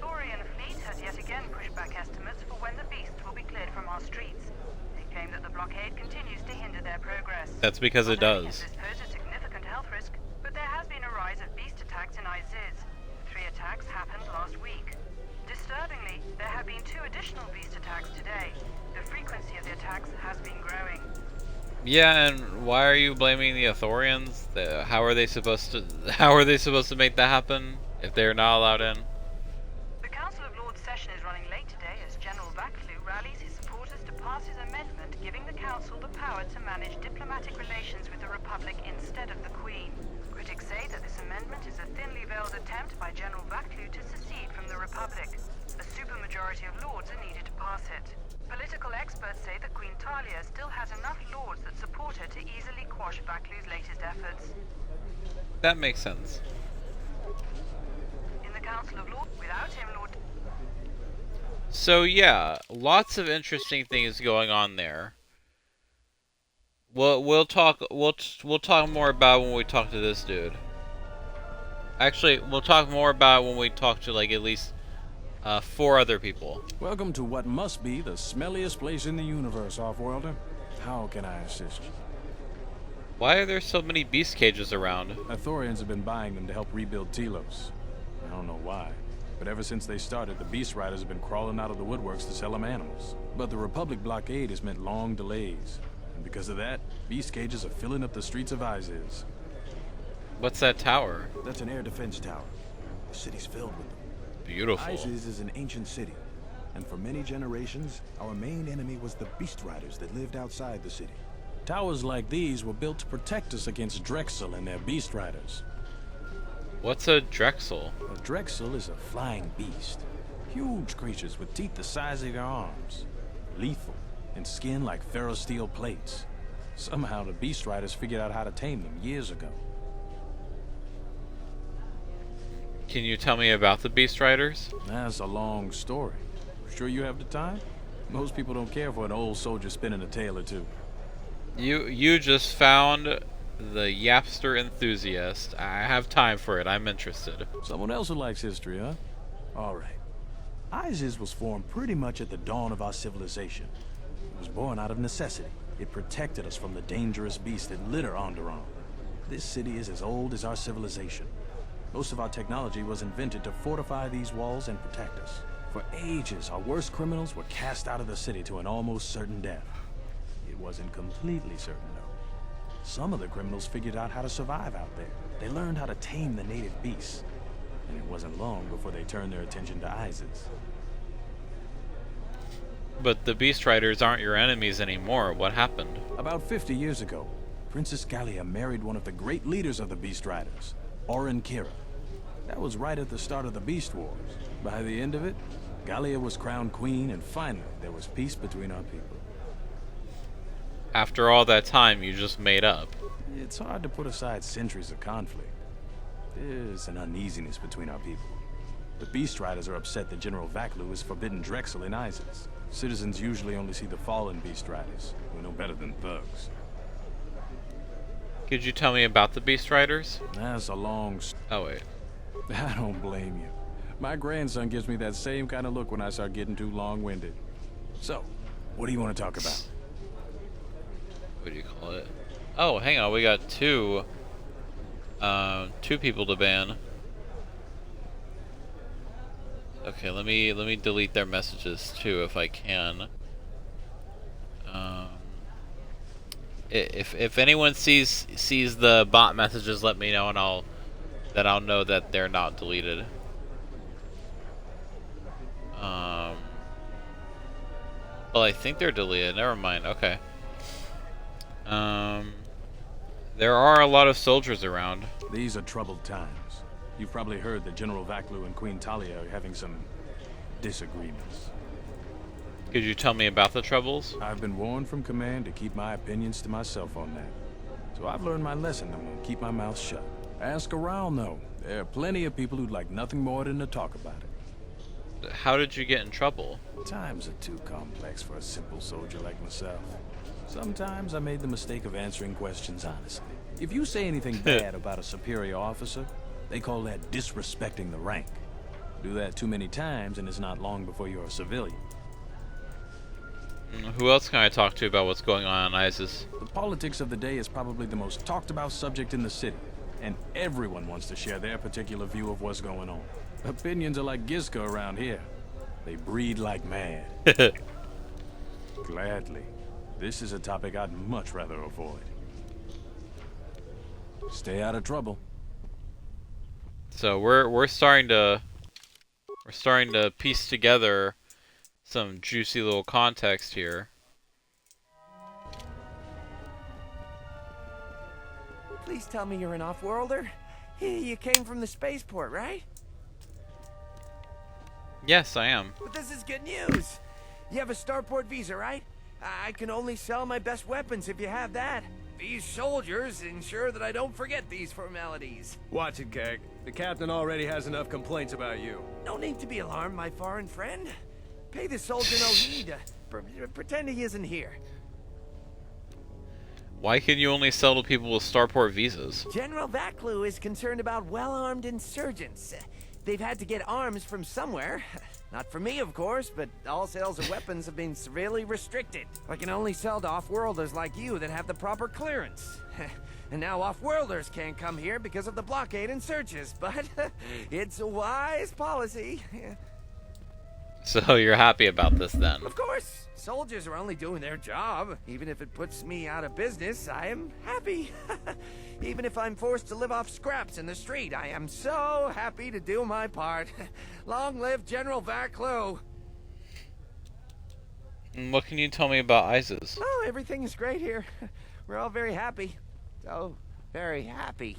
Ithorian fleet has yet again pushed back estimates for when the beasts will be cleared from our streets. They claim that the blockade continues to hinder their progress. That's because it does. This poses a significant health risk, but there has been a rise of beast attacks in Iziz. 3 attacks happened last week. Disturbingly, there have been 2 additional beast attacks today. The frequency of the attacks has been growing. Yeah, and why are you blaming the Ithorians? How are they supposed to make that happen if they're not allowed in? The Council of Lords session is running late today as General Vaklu rallies his supporters to pass his amendment giving the Council the power to manage diplomatic relations with the Republic instead of the Queen. Critics say that this amendment is a thinly veiled attempt by General Vaklu to secede from the Republic. A supermajority of Lords are needed to pass it. Political experts say that Queen Talia still has enough Lords that support her to easily quash Vaklu's latest efforts. That makes sense. In the Council of Lords, without him, Lord... So yeah, lots of interesting things going on there. We'll talk more about when we talk to this dude. Actually, we'll talk more about when we talk to like at least 4 other people. Welcome to what must be the smelliest place in the universe, Offworlder. How can I assist you? Why are there so many beast cages around? Ithorians have been buying them to help rebuild Telos. I don't know why, but ever since they started, the Beast Riders have been crawling out of the woodworks to sell them animals. But the Republic blockade has meant long delays, and because of that, beast cages are filling up the streets of Iziz. What's that tower? That's an air defense tower. The city's filled with them. Beautiful. Iziz is an ancient city, and for many generations, our main enemy was the Beast Riders that lived outside the city. Towers like these were built to protect us against Drexel and their Beast Riders. What's a Drexel? A Drexel is a flying beast. Huge creatures with teeth the size of your arms. Lethal, and skin like ferrosteel plates. Somehow the Beast Riders figured out how to tame them years ago. Can you tell me about the Beast Riders? That's a long story. Sure you have the time? Most people don't care for an old soldier spinning a tale or two. You just found the Yapster enthusiast. I have time for it. I'm interested. Someone else who likes history, huh? All right. Iziz was formed pretty much at the dawn of our civilization. It was born out of necessity. It protected us from the dangerous beasts that litter Onderon. This city is as old as our civilization. Most of our technology was invented to fortify these walls and protect us. For ages, our worst criminals were cast out of the city to an almost certain death. It wasn't completely certain, though. Some of the criminals figured out how to survive out there. They learned how to tame the native beasts. And it wasn't long before they turned their attention to Iziz. But the Beast Riders aren't your enemies anymore. What happened? About 50 years ago, Princess Gallia married one of the great leaders of the Beast Riders, Orin Kira. That was right at the start of the Beast Wars. By the end of it, Gallia was crowned queen, and finally, there was peace between our people. After all that time, you just made up. It's hard to put aside centuries of conflict. There's an uneasiness between our people. The Beast Riders are upset that General Vaklu has forbidden Drexel in Isis. Citizens usually only see the fallen Beast Riders, who know better than thugs. Could you tell me about the Beast Riders? That's a long Oh, wait. I don't blame you. My grandson gives me that same kind of look when I start getting too long-winded. So, what do you want to talk about? What do you call it? Oh, hang on. We got two people to ban. Okay, let me delete their messages too if I can. If anyone sees the bot messages, let me know, and I'll know that they're not deleted. Well, I think they're deleted. Never mind. Okay. There are a lot of soldiers around. These are troubled times. You've probably heard that General Vaklu and Queen Talia are having some disagreements. Could you tell me about the troubles? I've been warned from command to keep my opinions to myself on that. So I've learned my lesson. I'm gonna keep my mouth shut. Ask around, though. There are plenty of people who'd like nothing more than to talk about it. How did you get in trouble? Times are too complex for a simple soldier like myself. Sometimes I made the mistake of answering questions honestly. If you say anything bad about a superior officer, they call that disrespecting the rank. Do that too many times and it's not long before you're a civilian. Who else can I talk to about what's going on in ISIS? The politics of the day is probably the most talked about subject in the city, and everyone wants to share their particular view of what's going on. Opinions are like Gizka around here. They breed like mad. Gladly. This is a topic I'd much rather avoid. Stay out of trouble. So we're starting to piece together some juicy little context here. Please tell me you're an off-worlder. You came from the spaceport, right? Yes, I am. But this is good news. You have a starport visa, right? I can only sell my best weapons if you have that. These soldiers ensure that I don't forget these formalities. Watch it, Keg. The captain already has enough complaints about you. No need to be alarmed, my foreign friend. Pay the soldier no heed. Pretend he isn't here. Why can you only sell to people with starport visas? General Vaklu is concerned about well-armed insurgents. They've had to get arms from somewhere. Not for me, of course, but all sales of weapons have been severely restricted. I can only sell to off-worlders like you that have the proper clearance. And now off-worlders can't come here because of the blockade and searches, but it's a wise policy. So you're happy about this then? Of course. Soldiers are only doing their job. Even if it puts me out of business, I am happy. Even if I'm forced to live off scraps in the street, I am so happy to do my part. Long live General Vaklu. What can you tell me about ISIS? Oh, everything is great here. We're all very happy. So very happy.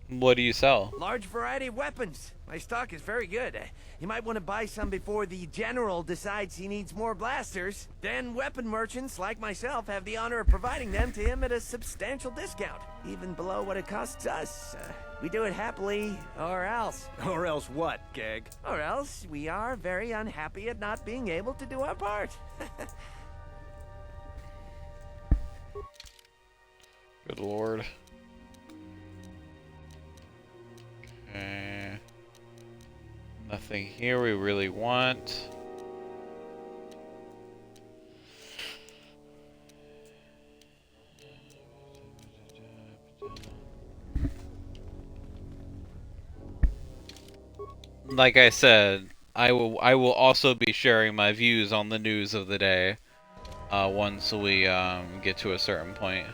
What do you sell? Large variety of weapons. My stock is very good. You might want to buy some before the general decides he needs more blasters. Then weapon merchants like myself have the honor of providing them to him at a substantial discount, even below what it costs us. We do it happily, or else. Or else what, Keg? Or else we are very unhappy at not being able to do our part. Good lord. Okay. Nothing here we really want. Like I said, I will also be sharing my views on the news of the day once we get to a certain point.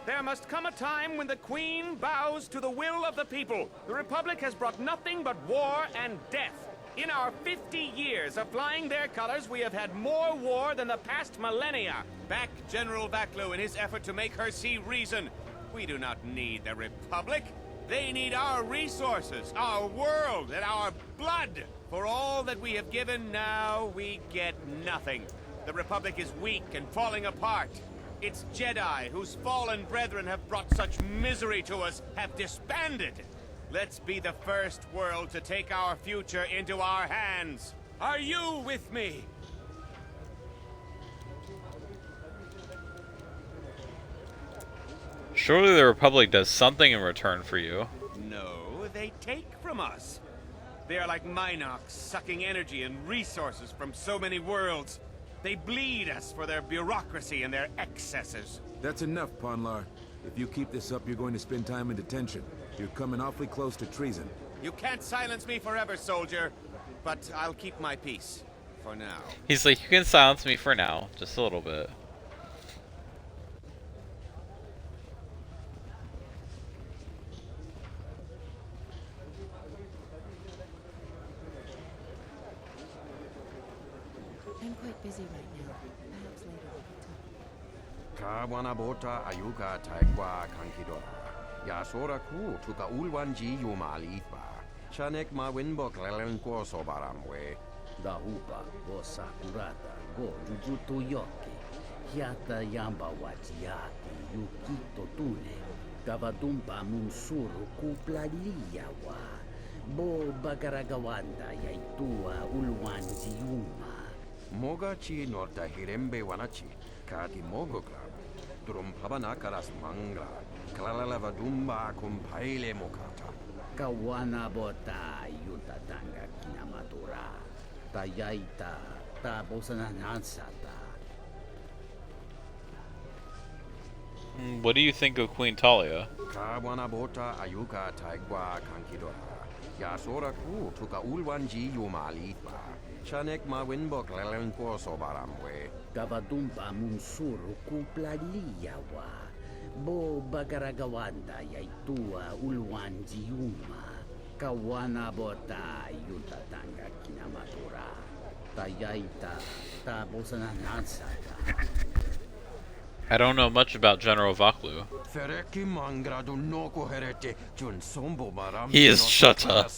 There must come a time when the Queen bows to the will of the people. The Republic has brought nothing but war and death. In our 50 years of flying their colors, we have had more war than the past millennia. Back General Vaklu in his effort to make her see reason. We do not need the Republic. They need our resources, our world, and our blood. For all that we have given, now we get nothing. The Republic is weak and falling apart. Its Jedi, whose fallen brethren have brought such misery to us, have disbanded. Let's be the first world to take our future into our hands. Are you with me? Surely the Republic does something in return for you. No, they take from us. They are like Minox, sucking energy and resources from so many worlds. They bleed us for their bureaucracy and their excesses. That's enough, Ponlar. If you keep this up, you're going to spend time in detention. You're coming awfully close to treason. You can't silence me forever, soldier. But I'll keep my peace. For now. He's like, you can silence me for now. Just a little bit. I'm quite busy right now. Perhaps later we can talk. Kawana bota ayuka taigwa kankidora. Yasora ku tuka ulwanji yumalipa. Chanek ma winbok lelenko sobaramwe. Da upa go sakurata go jujuto yoki. Hiata yamba wajiati yukito tune. Gavadumba munsuru kupla liyawa. Bo bagaragawanda yaitua ulwanji yuma. Mogachi norta hirembe wanachi. Kati mogogra. Drum pabana karas mangra. Kalalava dumba kumpaile mokata. Kawana bota yutatanga kinamatura. Tayaita tabosananansata. What do you think of Queen Talia? Kawana bota ayuka taigwa kankidora. Yasora ku tuka ulwanji yumalipa. Chanek ma winbok lelenko sobaramwe. Gavadumba munsuru kupla liyawa. Bo bagaragawanda yaitua ulwanji yuma. Kawana bota yutatanga kinamatura. Tayaita tabosananansata. I don't know much about General Vaklu. He is Shutta.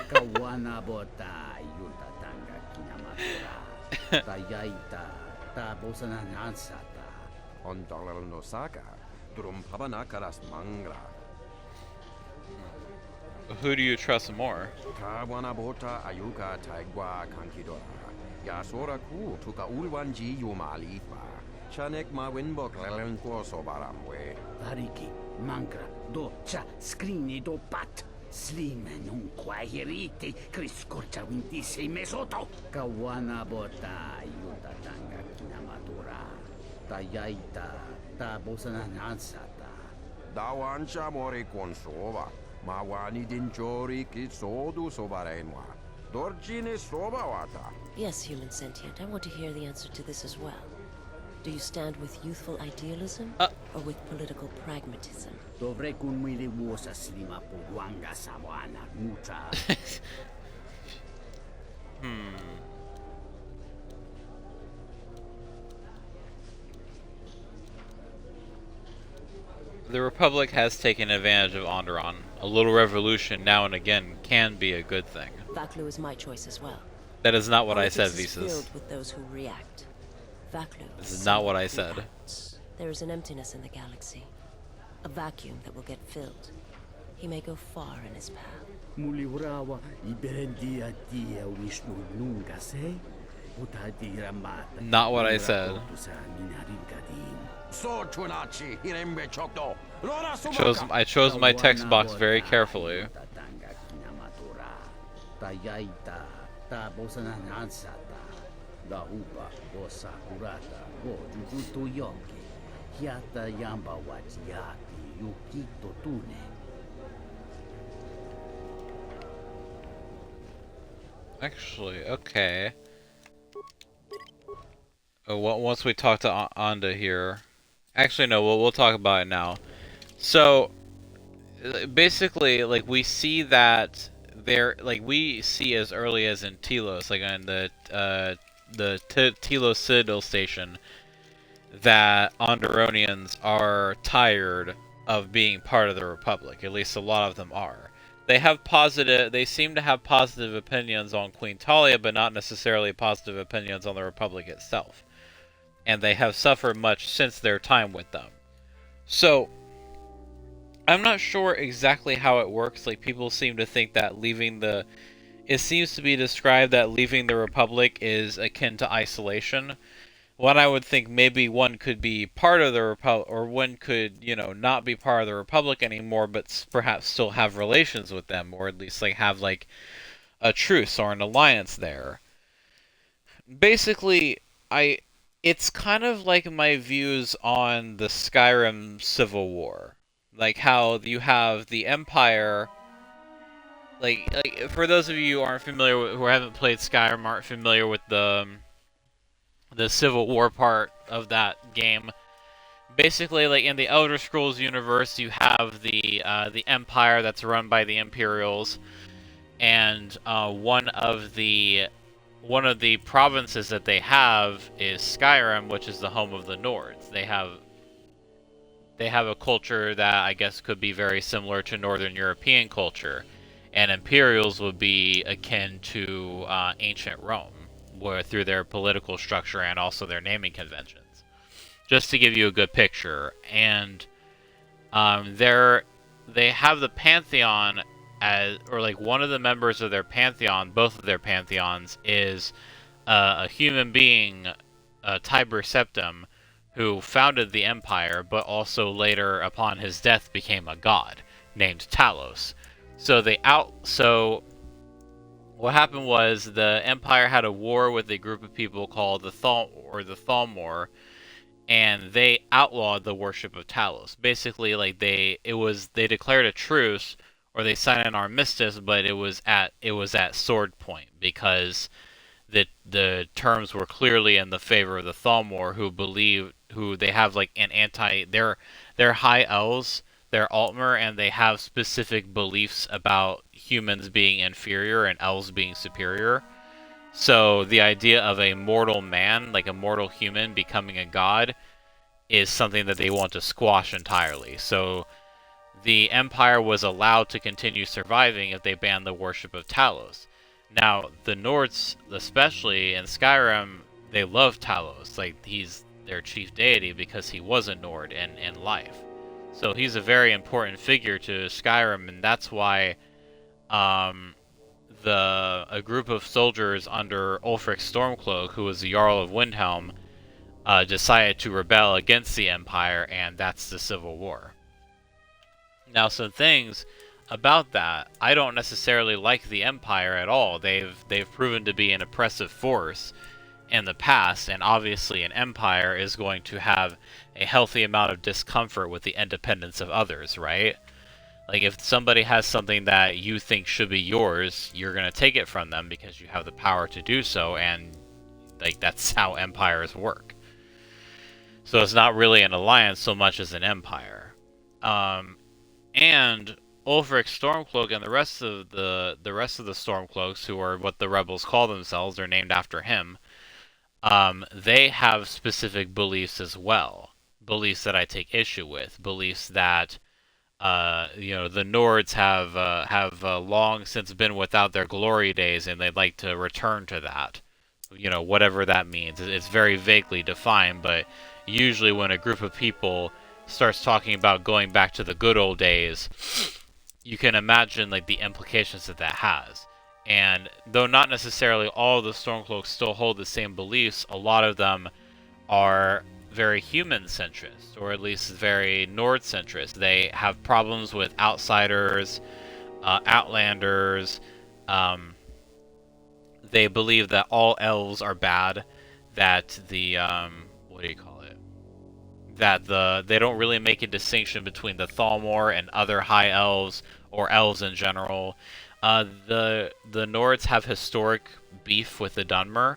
Kawana bota yutatanga kinamatura. Tayaita tabosananansata. Ondolal nosaka. Drum pabana karas mangra. Who do you trust more? Kawana bota ayuka taigwa kankidora. Yasora ku tuka ulwanji yumalipa. Chanek ma winbok lelenko sobaramwe. Variki, mangra, doccia, scrini do pat. Slime non quairiti, criscorcia wintisi mesoto. Kawana bota yutatanga kinamatura. Tayaita tabosananansata. Dawancha mori consova. Mawani dinchori kitsodu sobarenwa. Dorjine sobawata. Yes, human sentient. I want to hear the answer to this as well. Do you stand with youthful idealism or with political pragmatism? Dovrei kunmili muosa slima puguanga sawana mucha. The Republic has taken advantage of Onderon. A little revolution now and again can be a good thing. Vaklu is my choice as well. That is not what I said, Politics is Visas. filled with those who react. Vaklu This is not what I said. There is an emptiness in the galaxy. A vacuum that will get filled. He may go far in his path. Mulibrawa iberendia tia Vishnu nunca se. Utadira mata. Not what I said. I chose my text box very carefully. Tayaita tabosananansata. Da upa go sakurata go jujuto yoki. Hiata yamba wajiati yukito tune. Actually, okay. once we talk to Anda here. Actually, no, we'll talk about it now. So, basically, like, we see that we see as early as in Telos, like on the Telos Citadel station, that Onderonians are tired of being part of the Republic. At least a lot of them are. They seem to have positive opinions on Queen Talia, but not necessarily positive opinions on the Republic itself. And they have suffered much since their time with them. So, I'm not sure exactly how it works. Like, people seem to think that it seems to be described that leaving the Republic is akin to isolation. When I would think maybe one could be part of the Republic, or one could, not be part of the Republic anymore, but perhaps still have relations with them, or at least, like, have, like, a truce or an alliance there. Basically, it's kind of like my views on the Skyrim Civil War. Like, how you have the Empire. Like for those of you who aren't familiar with, who haven't played Skyrim, aren't familiar with the Civil War part of that game. Basically, like in the Elder Scrolls universe, you have the Empire that's run by the Imperials, and one of the provinces that they have is Skyrim, which is the home of the Nords. They have a culture that I guess could be very similar to Northern European culture, and Imperials would be akin to ancient Rome, through their political structure and also their naming conventions. Just to give you a good picture. And they have the Pantheon one of the members of their Pantheon, both of their Pantheons, is a human being, Tiber Septim, who founded the Empire, but also later, upon his death, became a god, named Talos. So what happened was the Empire had a war with a group of people called the Thalmor, and they outlawed the worship of Talos. Basically, like they declared a truce, or they signed an armistice, but it was at sword point, because the terms were clearly in the favor of the Thalmor, who they have like they're high elves. They're Altmer, and they have specific beliefs about humans being inferior and elves being superior. So the idea of a mortal man, like a mortal human, becoming a god is something that they want to squash entirely. So the Empire was allowed to continue surviving if they banned the worship of Talos. Now, the Nords, especially in Skyrim, they love Talos. Like, he's their chief deity because he was a Nord in life. So he's a very important figure to Skyrim, and that's why a group of soldiers under Ulfric Stormcloak, who was the Jarl of Windhelm, decided to rebel against the Empire, and that's the Civil War. Now, some things about that, I don't necessarily like the Empire at all. They've proven to be an oppressive force in the past, and obviously an empire is going to have a healthy amount of discomfort with the independence of others, right? Like, if somebody has something that you think should be yours, you're going to take it from them because you have the power to do so, and like that's how empires work. So it's not really an alliance so much as an empire. And Ulfric Stormcloak and the rest of the Stormcloaks, who are what the rebels call themselves, they're named after him. They have specific beliefs as well. Beliefs that I take issue with. Beliefs that, the Nords have long since been without their glory days, and they'd like to return to that. Whatever that means. It's very vaguely defined, but usually when a group of people starts talking about going back to the good old days, you can imagine like the implications that has. And though not necessarily all of the Stormcloaks still hold the same beliefs, a lot of them are very human-centrist, or at least very Nord-centrist. They have problems with outsiders, outlanders. They believe that all elves are bad, that the, that they don't really make a distinction between the Thalmor and other high elves, or elves in general. The Nords have historic beef with the Dunmer,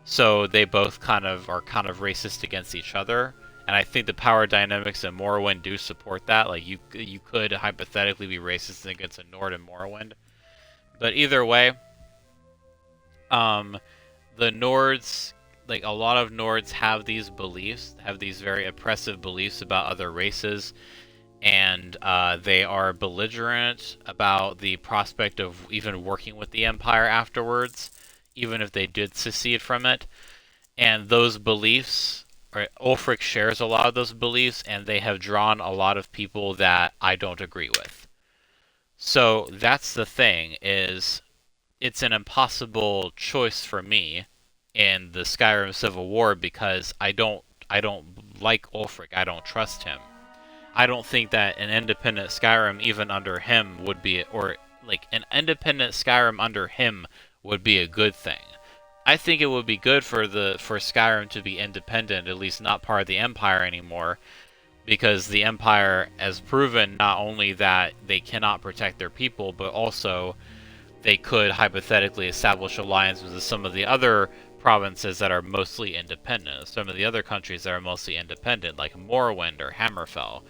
So they both are kind of racist against each other. And I think the power dynamics in Morrowind do support that. Like, you could hypothetically be racist against a Nord in Morrowind. But either way, the Nords, like, a lot of Nords have these beliefs, have these very oppressive beliefs about other races. And they are belligerent about the prospect of even working with the Empire afterwards, even if they did secede from it. And those beliefs... Ulfric shares a lot of those beliefs, and they have drawn a lot of people that I don't agree with. So that's the thing, is it's an impossible choice for me in the Skyrim Civil War because I don't like Ulfric. I don't trust him. I don't think that an independent Skyrim even under him would be, or like an independent Skyrim under him would be a good thing. I think it would be good for Skyrim to be independent, at least not part of the Empire anymore, because the Empire has proven not only that they cannot protect their people, but also they could hypothetically establish alliances with some of the other provinces that are mostly independent, some of the other countries that are mostly independent, like Morrowind or Hammerfell.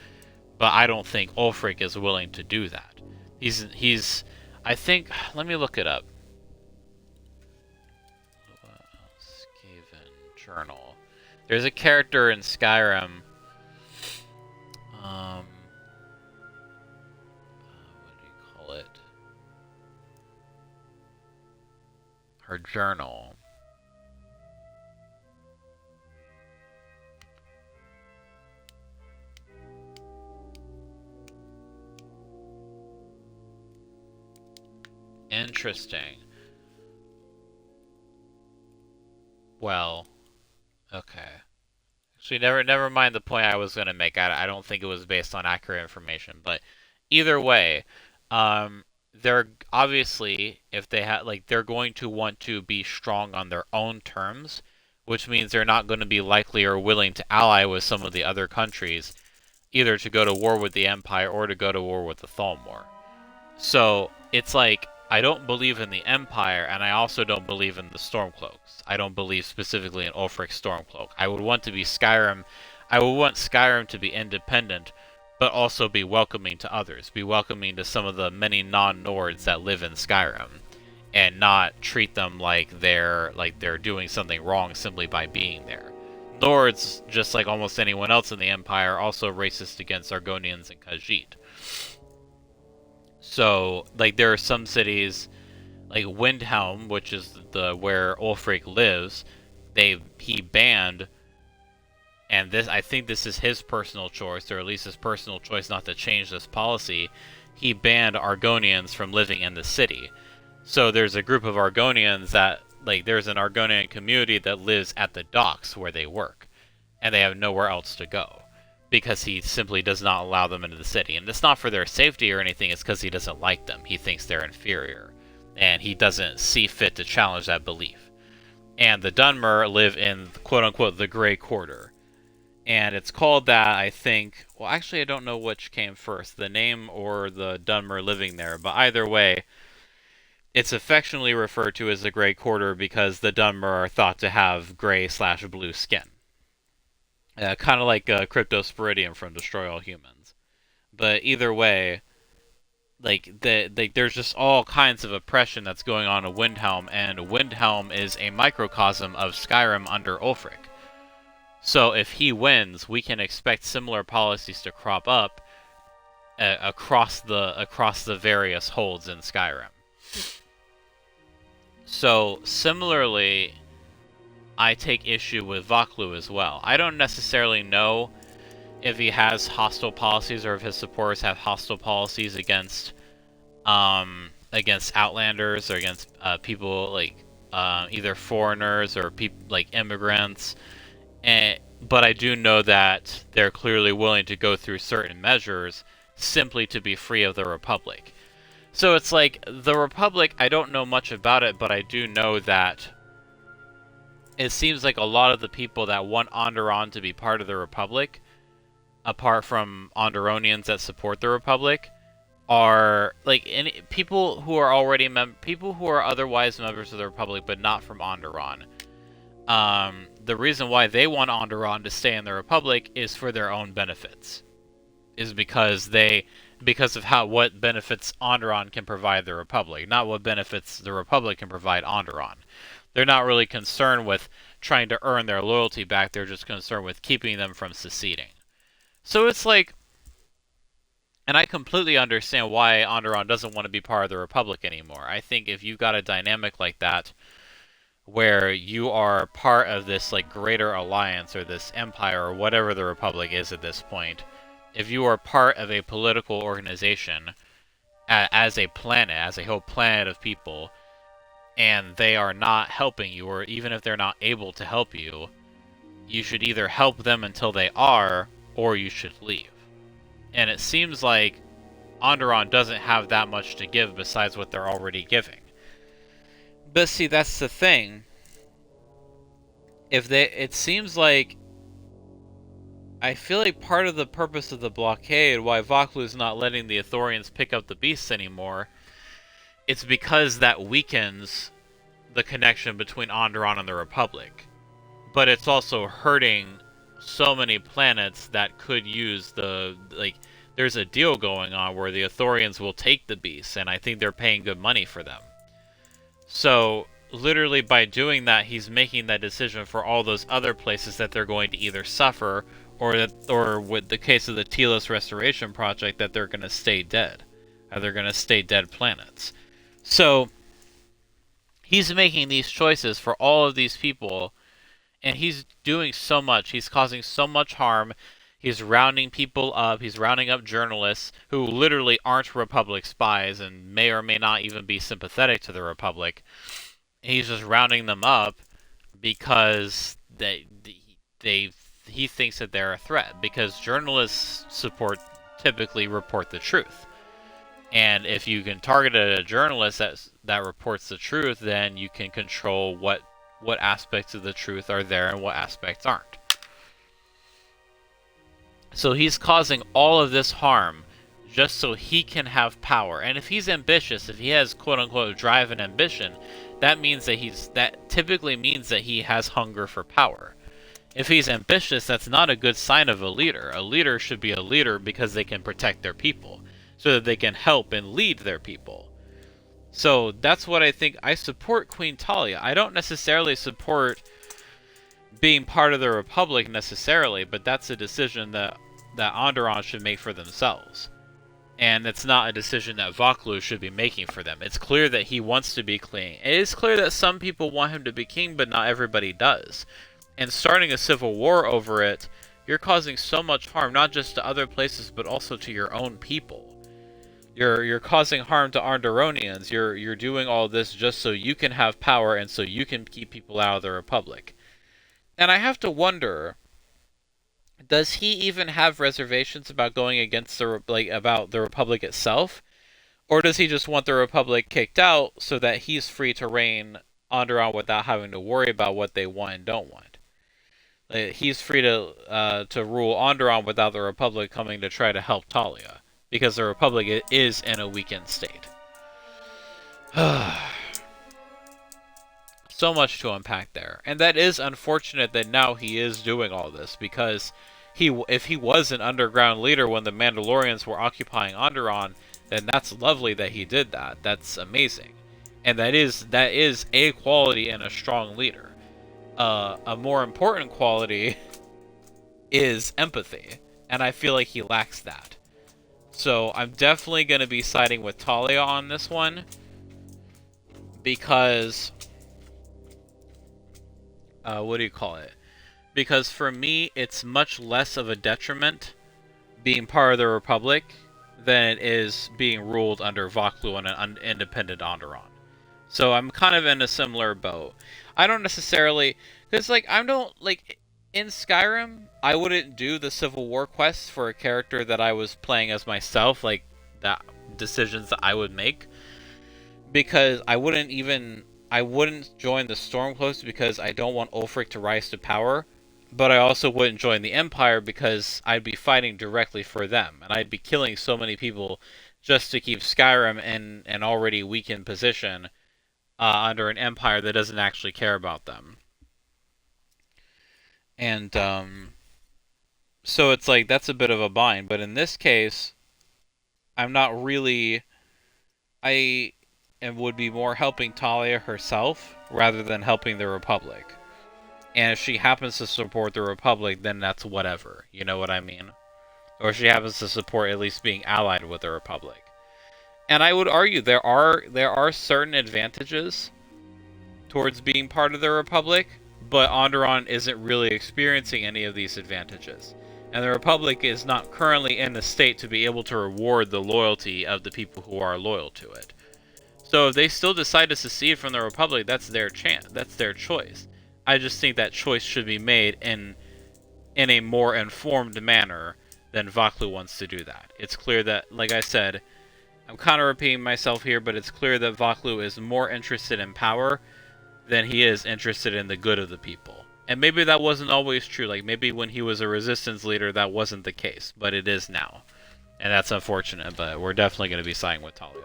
But I don't think Ulfric is willing to do that. He's I think, let me look it up. Journal. There's a character in Skyrim. What do you call it? Her journal. Interesting. Well, okay. Actually, never mind the point I was going to make. I don't think it was based on accurate information, but either way, they're obviously, if they have, like, they're going to want to be strong on their own terms, which means they're not going to be likely or willing to ally with some of the other countries, either to go to war with the Empire or to go to war with the Thalmor. So it's like, I don't believe in the Empire, and I also don't believe in the Stormcloaks. I don't believe specifically in Ulfric's Stormcloak. I would want Skyrim to be independent, but also be welcoming to others, be welcoming to some of the many non-Nords that live in Skyrim, and not treat them like they're doing something wrong simply by being there. Nords, just like almost anyone else in the Empire, are also racist against Argonians and Khajiit. So, like, there are some cities, like Windhelm, which is where Ulfric lives, he banned, and I think this is his personal choice, or at least his personal choice not to change this policy, he banned Argonians from living in the city. So there's a group of Argonians that, like, there's an Argonian community that lives at the docks where they work, and they have nowhere else to go, because he simply does not allow them into the city. And it's not for their safety or anything, it's because he doesn't like them. He thinks they're inferior, and he doesn't see fit to challenge that belief. And the Dunmer live in, quote-unquote, the Grey Quarter. And it's called that, I think... Well, actually, I don't know which came first, the name or the Dunmer living there. But either way, it's affectionately referred to as the Grey Quarter because the Dunmer are thought to have gray/blue skin. Kind of like Cryptosporidium from Destroy All Humans. But either way, there's just all kinds of oppression that's going on in Windhelm, and Windhelm is a microcosm of Skyrim under Ulfric. So if he wins, we can expect similar policies to crop up across the various holds in Skyrim. So similarly, I take issue with Vaklu as well. I don't necessarily know if he has hostile policies or if his supporters have hostile policies against Outlanders or against people like either foreigners or people like immigrants. But I do know that they're clearly willing to go through certain measures simply to be free of the Republic. So it's like, the Republic, I don't know much about it, but I do know that it seems like a lot of the people that want Onderon to be part of the Republic, apart from Onderonians that support the Republic, are like people who are otherwise members of the Republic, but not from Onderon. the reason why they want Onderon to stay in the Republic is for their own benefits. Is because of what benefits Onderon can provide the Republic, not what benefits the Republic can provide Onderon. They're not really concerned with trying to earn their loyalty back, they're just concerned with keeping them from seceding. So it's like, and I completely understand why Onderon doesn't want to be part of the Republic anymore. I think if you've got a dynamic like that, where you are part of this like greater alliance or this empire or whatever the Republic is at this point, if you are part of a political organization as a planet, as a whole planet of people, and they are not helping you, or even if they're not able to help you, you should either help them until they are, or you should leave. And it seems like Onderon doesn't have that much to give besides what they're already giving. But see, that's the thing. It seems like, I feel like part of the purpose of the blockade, why Vaklu's not letting the Ithorians pick up the beasts anymore, it's because that weakens the connection between Onderon and the Republic. But it's also hurting so many planets that could use there's a deal going on where the Ithorians will take the beasts, and I think they're paying good money for them. So, literally by doing that, he's making that decision for all those other places that they're going to either suffer, or with the case of the Telos Restoration Project, that they're going to stay dead. Or they're going to stay dead planets. So, he's making these choices for all of these people, and he's doing so much. He's causing so much harm. He's rounding people up. He's rounding up journalists who literally aren't Republic spies and may or may not even be sympathetic to the Republic. He's just rounding them up because he thinks that they're a threat, because journalists typically report the truth. And if you can target a journalist that reports the truth, then you can control what aspects of the truth are there and what aspects aren't. So he's causing all of this harm just so he can have power. And if he's ambitious, if he has quote-unquote drive and ambition, that typically means that he has hunger for power. If he's ambitious, that's not a good sign of a leader. A leader should be a leader because they can protect their people, so that they can help and lead their people. So that's what I think. I support Queen Talia. I don't necessarily support being part of the Republic necessarily, but that's a decision that Onderon should make for themselves. And it's not a decision that Vaklu should be making for them. It's clear that he wants to be king. It is clear that some people want him to be king, but not everybody does. And starting a civil war over it, you're causing so much harm, not just to other places, but also to your own people. You're causing harm to Onderonians. You're doing all this just so you can have power and so you can keep people out of the Republic. And I have to wonder, does he even have reservations about going against about the Republic itself? Or does he just want the Republic kicked out so that he's free to reign Onderon without having to worry about what they want and don't want? He's free to rule Onderon without the Republic coming to try to help Talia, because the Republic is in a weakened state. So much to unpack there. And that is unfortunate that now he is doing all this, because if he was an underground leader when the Mandalorians were occupying Onderon, then that's lovely that he did that. That's amazing. And that is a quality in a strong leader. A more important quality is empathy, and I feel like he lacks that. So I'm definitely going to be siding with Talia on this one, because because for me, it's much less of a detriment being part of the Republic than it is being ruled under Vaklu and an independent Onderon. So I'm kind of in a similar boat. I don't necessarily, because in Skyrim, I wouldn't do the Civil War quests for a character that I was playing as myself, like that decisions that I would make, because I wouldn't join the Stormcloaks because I don't want Ulfric to rise to power, but I also wouldn't join the Empire because I'd be fighting directly for them, and I'd be killing so many people just to keep Skyrim in an already weakened position under an Empire that doesn't actually care about them. And so it's like that's a bit of a bind. But in this case, I'm not really. I would be more helping Talia herself rather than helping the Republic. And if she happens to support the Republic, then that's whatever. You know what I mean? Or she happens to support at least being allied with the Republic. And I would argue there are certain advantages towards being part of the Republic, but Onderon isn't really experiencing any of these advantages. And the Republic is not currently in the state to be able to reward the loyalty of the people who are loyal to it. So if they still decide to secede from the Republic, that's their chance. That's their choice. I just think that choice should be made in a more informed manner than Vaklu wants to do that. It's clear that, like I said, I'm kind of repeating myself here, but it's clear that Vaklu is more interested in power than he is interested in the good of the people. And maybe that wasn't always true. Like, maybe when he was a resistance leader, that wasn't the case. But it is now. And that's unfortunate, but we're definitely going to be siding with Talia.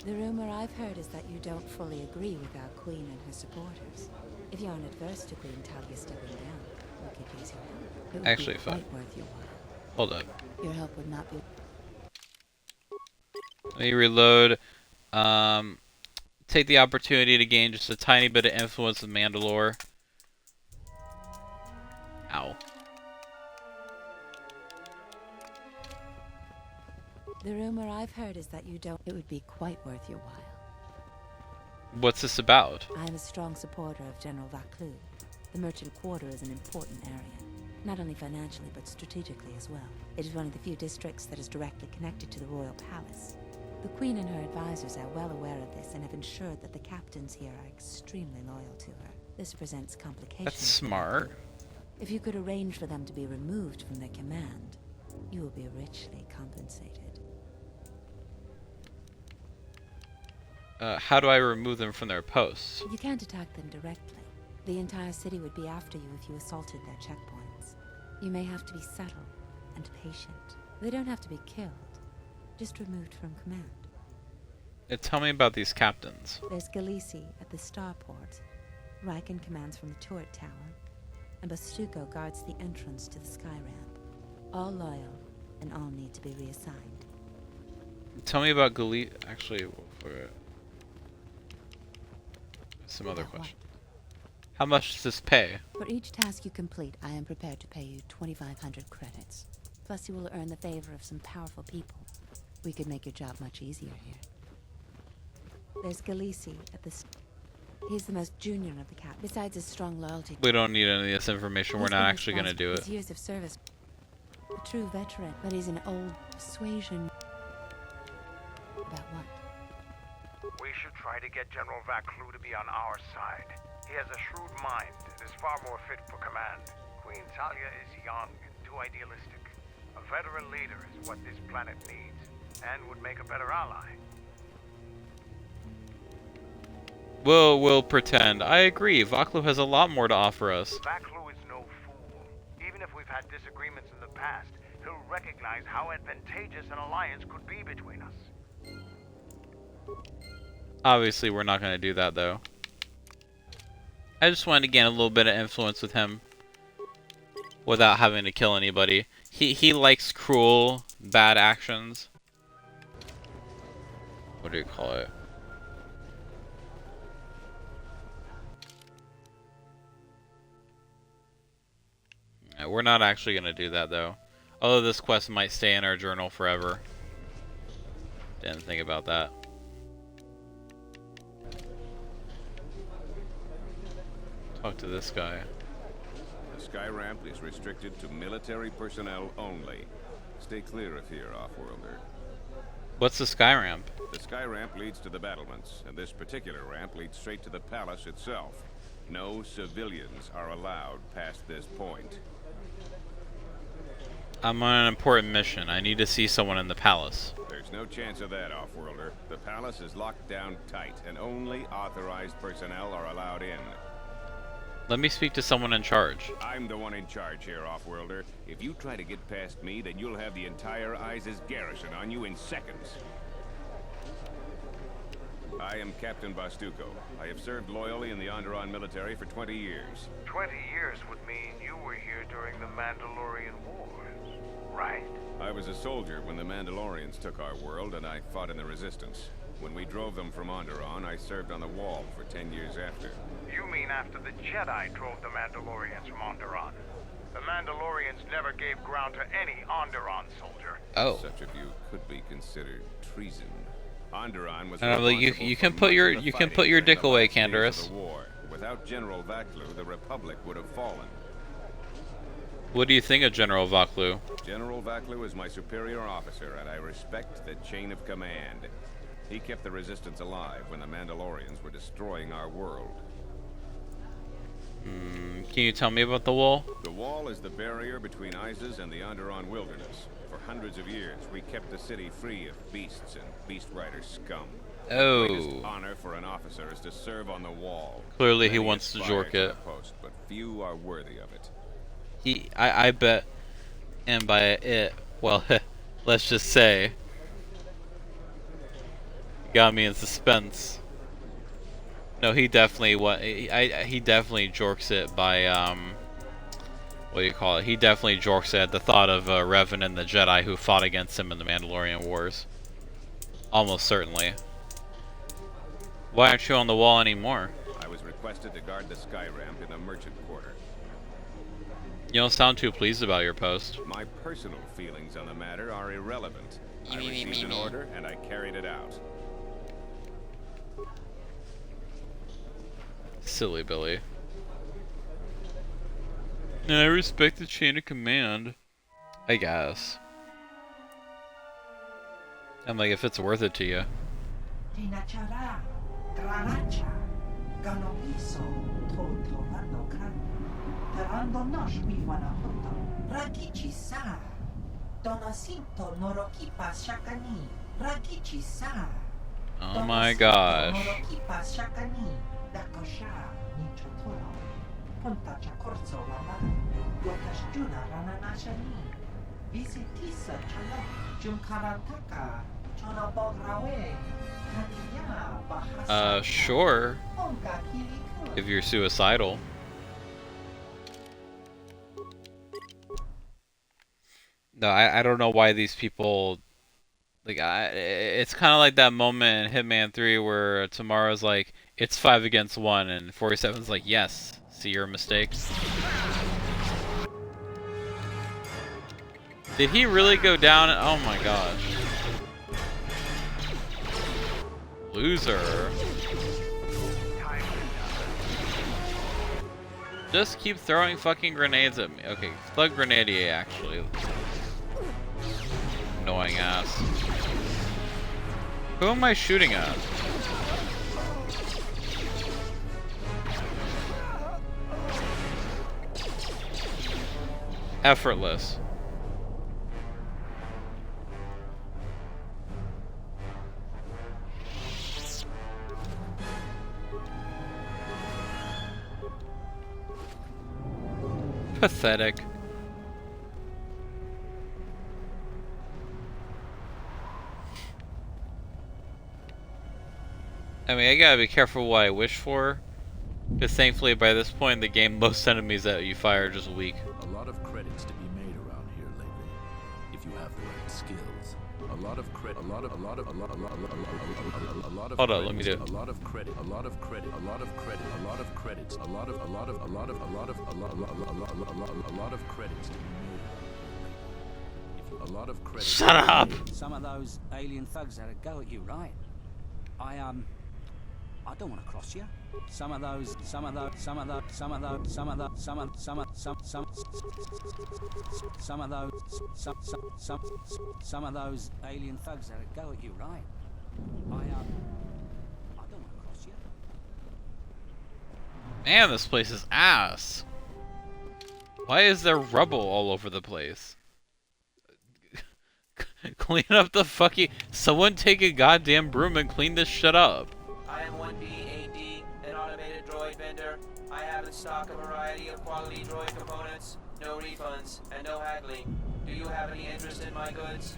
The rumor I've heard is that you don't fully agree with our queen and her supporters. If you aren't adverse to Queen Talia stepping down, we could use your help. It would Actually, be quite worth your while. Hold up. Your help would not be... Let me reload. Take the opportunity to gain just a tiny bit of influence with Mandalore. Ow. The rumor I've heard is that you don't... It would be quite worth your while. What's this about? I'm a strong supporter of General Vaklu. The Merchant Quarter is an important area, not only financially but strategically as well. It is one of the few districts that is directly connected to the royal palace. The Queen and her advisors are well aware of this and have ensured that the captains here are extremely loyal to her. This presents complications. That's smart. If you could arrange for them to be removed from their command, you will be richly compensated. How do I remove them from their posts? You can't attack them directly. The entire city would be after you if you assaulted their checkpoints. You may have to be subtle and patient. They don't have to be killed, just removed from command. Tell me about these captains. There's Galisi at the starport. Riken commands from the turret tower, and Bastuco guards the entrance to the sky ramp. All loyal, and all need to be reassigned. Tell me about Galisi. Actually, some other question. How much does this pay? For each task you complete, I am prepared to pay you 2,500 credits. Plus, you will earn the favor of some powerful people. We could make your job much easier here. There's Galisi at the... He's the most junior of the cap. Besides his strong loyalty... We don't need any of this information. We're not actually going to do it. His years of service. A true veteran, but he's an old persuasion. About what? We should try to get General Vaklu to be on our side. He has a shrewd mind and is far more fit for command. Queen Talia is young and too idealistic. A veteran leader is what this planet needs, and would make a better ally. We'll pretend. I agree. Vaklu has a lot more to offer us. Vaklu is no fool. Even if we've had disagreements in the past, he'll recognize how advantageous an alliance could be between us. Obviously, we're not going to do that, though. I just wanted to gain a little bit of influence with him without having to kill anybody. He likes cruel, bad actions. What do you call it? Yeah, we're not actually going to do that, though. Although this quest might stay in our journal forever. Didn't think about that. Talk to this guy. The sky ramp is restricted to military personnel only. Stay clear of here, Offworlder. What's the sky ramp? The sky ramp leads to the battlements, and this particular ramp leads straight to the palace itself. No civilians are allowed past this point. I'm on an important mission. I need to see someone in the palace. There's no chance of that, Offworlder. The palace is locked down tight, and only authorized personnel are allowed in. Let me speak to someone in charge. I'm the one in charge here, Offworlder. If you try to get past me, then you'll have the entire ISIS garrison on you in seconds. I am Captain Bastuco. I have served loyally in the Onderon military for 20 years. 20 years would mean you were here during the Mandalorian Wars, right? I was a soldier when the Mandalorians took our world, and I fought in the Resistance. When we drove them from Onderon, I served on the Wall for 10 years after. You mean after the Jedi drove the Mandalorians from Onderon? The Mandalorians never gave ground to any Onderon soldier. Oh. Such of you could be considered treason. Onderon was you can put your dick away, Canderous. Without General Vaklu, the Republic would have fallen. What do you think of General Vaklu? General Vaklu is my superior officer, and I respect the chain of command. He kept the Resistance alive when the Mandalorians were destroying our world. Can you tell me about the Wall? The Wall is the barrier between Isis and the Onderon wilderness. For hundreds of years, we kept the city free of beasts and beast rider scum. Oh. The greatest honor for an officer is to serve on the Wall. Clearly he Many wants to aspire jork it. that post, but few are worthy of it. I bet, and by it, well, let's just say, got me in suspense. No, he definitely he definitely jorks it by what do you call it? He definitely jorks it at the thought of Revan and the Jedi who fought against him in the Mandalorian Wars. Almost certainly. Why aren't you on the Wall anymore? I was requested to guard the sky ramp in the merchant quarter. You don't sound too pleased about your post. My personal feelings on the matter are irrelevant. I received an order and I carried it out. Silly Billy. And I respect the chain of command. I guess. I'm like, if it's worth it to you. Oh my gosh. Sure. If you're suicidal. No, I don't know why these people, like, it's kind of like that moment in Hitman 3 where Tomorrow's like, it's 5 against 1, and 47's like, yes, see your mistakes. Did he really go down? Oh my gosh. Loser. Just keep throwing fucking grenades at me. Okay, Thug Grenadier actually. Annoying ass. Who am I shooting at? Effortless. Pathetic. I mean, I gotta be careful what I wish for, because thankfully by this point in the game, most enemies that you fire are just weak. A lot of credits to be made around here lately, if you have the right skills. A lot of credit. Hold on, let me do it. A lot of credit. A lot of credit. A lot of credit. A lot of credits. A lot of credits to be made. A lot of credits. Shut up. Some of those alien thugs had a go at you, right? I don't want to cross you. Some of those alien thugs had a go at you, right? I don't want to cross you. Man, this place is ass. Why is there rubble all over the place? Clean up the fucking... Someone take a goddamn broom and clean this shit up. I am 1B8D, an automated droid vendor. I have in stock a variety of quality droid components, no refunds, and no haggling. Do you have any interest in my goods?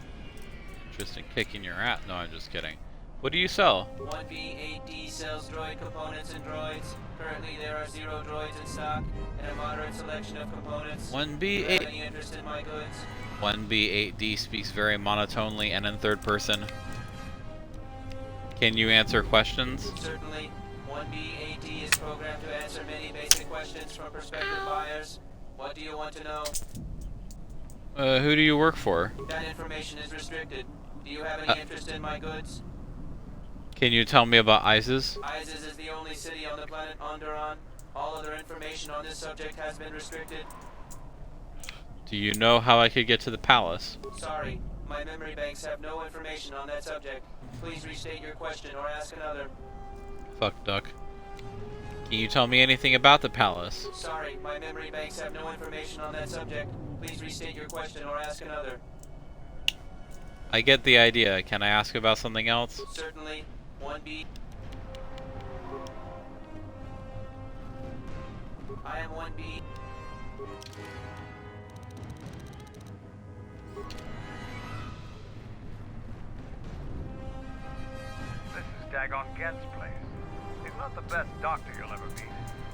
Interest in kicking your ass? No, I'm just kidding. What do you sell? 1B8D sells droid components and droids. Currently, there are 0 droids in stock and a moderate selection of components. 1B8. Do you have any interest in my goods? 1B8D speaks very monotonely and in third person. Can you answer questions? Certainly. 1B8D is programmed to answer many basic questions from prospective buyers. What do you want to know? Who do you work for? That information is restricted. Do you have any interest in my goods? Can you tell me about ISIS? ISIS is the only city on the planet Onderon. All other information on this subject has been restricted. Do you know how I could get to the palace? Sorry, my memory banks have no information on that subject. Please restate your question or ask another. Fuck, duck. Can you tell me anything about the palace? Sorry, my memory banks have no information on that subject. Please restate your question or ask another. I get the idea. Can I ask about something else? Certainly. 1B. I am 1B. This is Dagon Gent's place. He's not the best doctor you'll ever meet,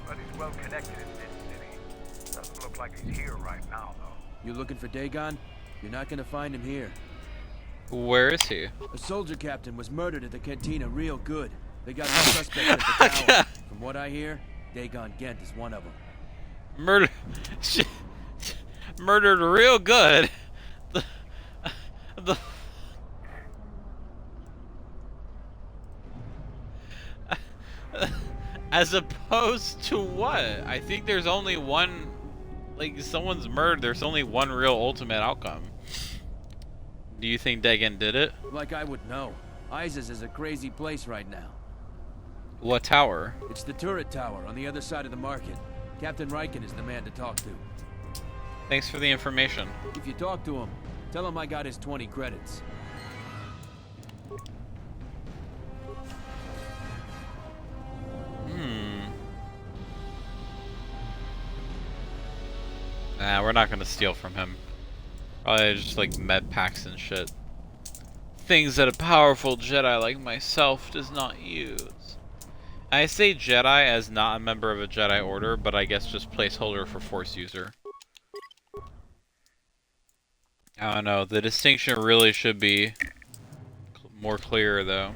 but he's well connected in this city. Doesn't look like he's here right now, though. You looking for Dagon? You're not gonna find him here. Where is he? A soldier captain was murdered at the cantina real good. They got no suspect at the tower. From what I hear, Dagon Gent is one of them. Murdered real good. The as opposed to what? I think there's only one, like, someone's murdered, there's only one real ultimate outcome. Do you think Dagon did it? Like I would know. ISIS is a crazy place right now. What tower? It's the turret tower on the other side of the market. Captain Riken is the man to talk to. Thanks for the information. If you talk to him, tell him I got his 20 credits. Nah, we're not gonna steal from him. Probably just like med packs and shit. Things that a powerful Jedi like myself does not use. I say Jedi as not a member of a Jedi Order, but I guess just placeholder for Force user. I don't know, the distinction really should be more clear though.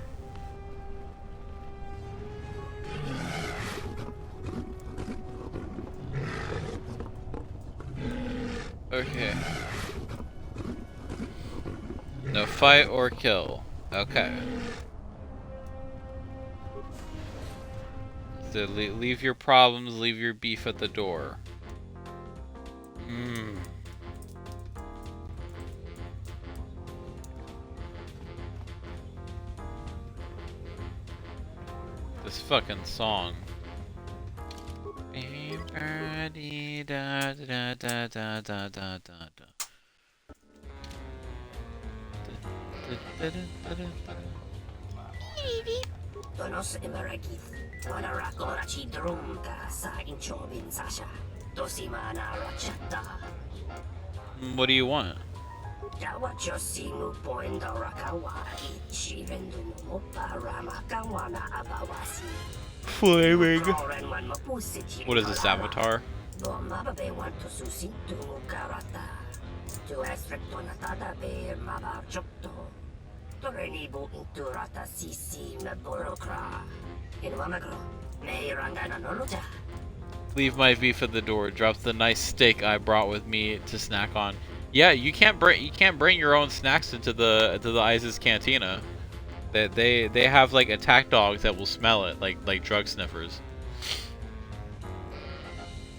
Okay. No fight or kill. Okay. So leave your problems, leave your beef at the door. This fucking song. Tonos emeragith, wanara chi drumka sa inchobin sasha, dosimana rachata. What do you want? Jawacho simu poendo rakawa ichi rendumo parama kawana abawasi. Flaming. What is this, Avatar? Leave my beef at the door. Drops the nice steak I brought with me to snack on. Yeah, you can't bring your own snacks into the ISIS cantina. They have like attack dogs that will smell it like drug sniffers.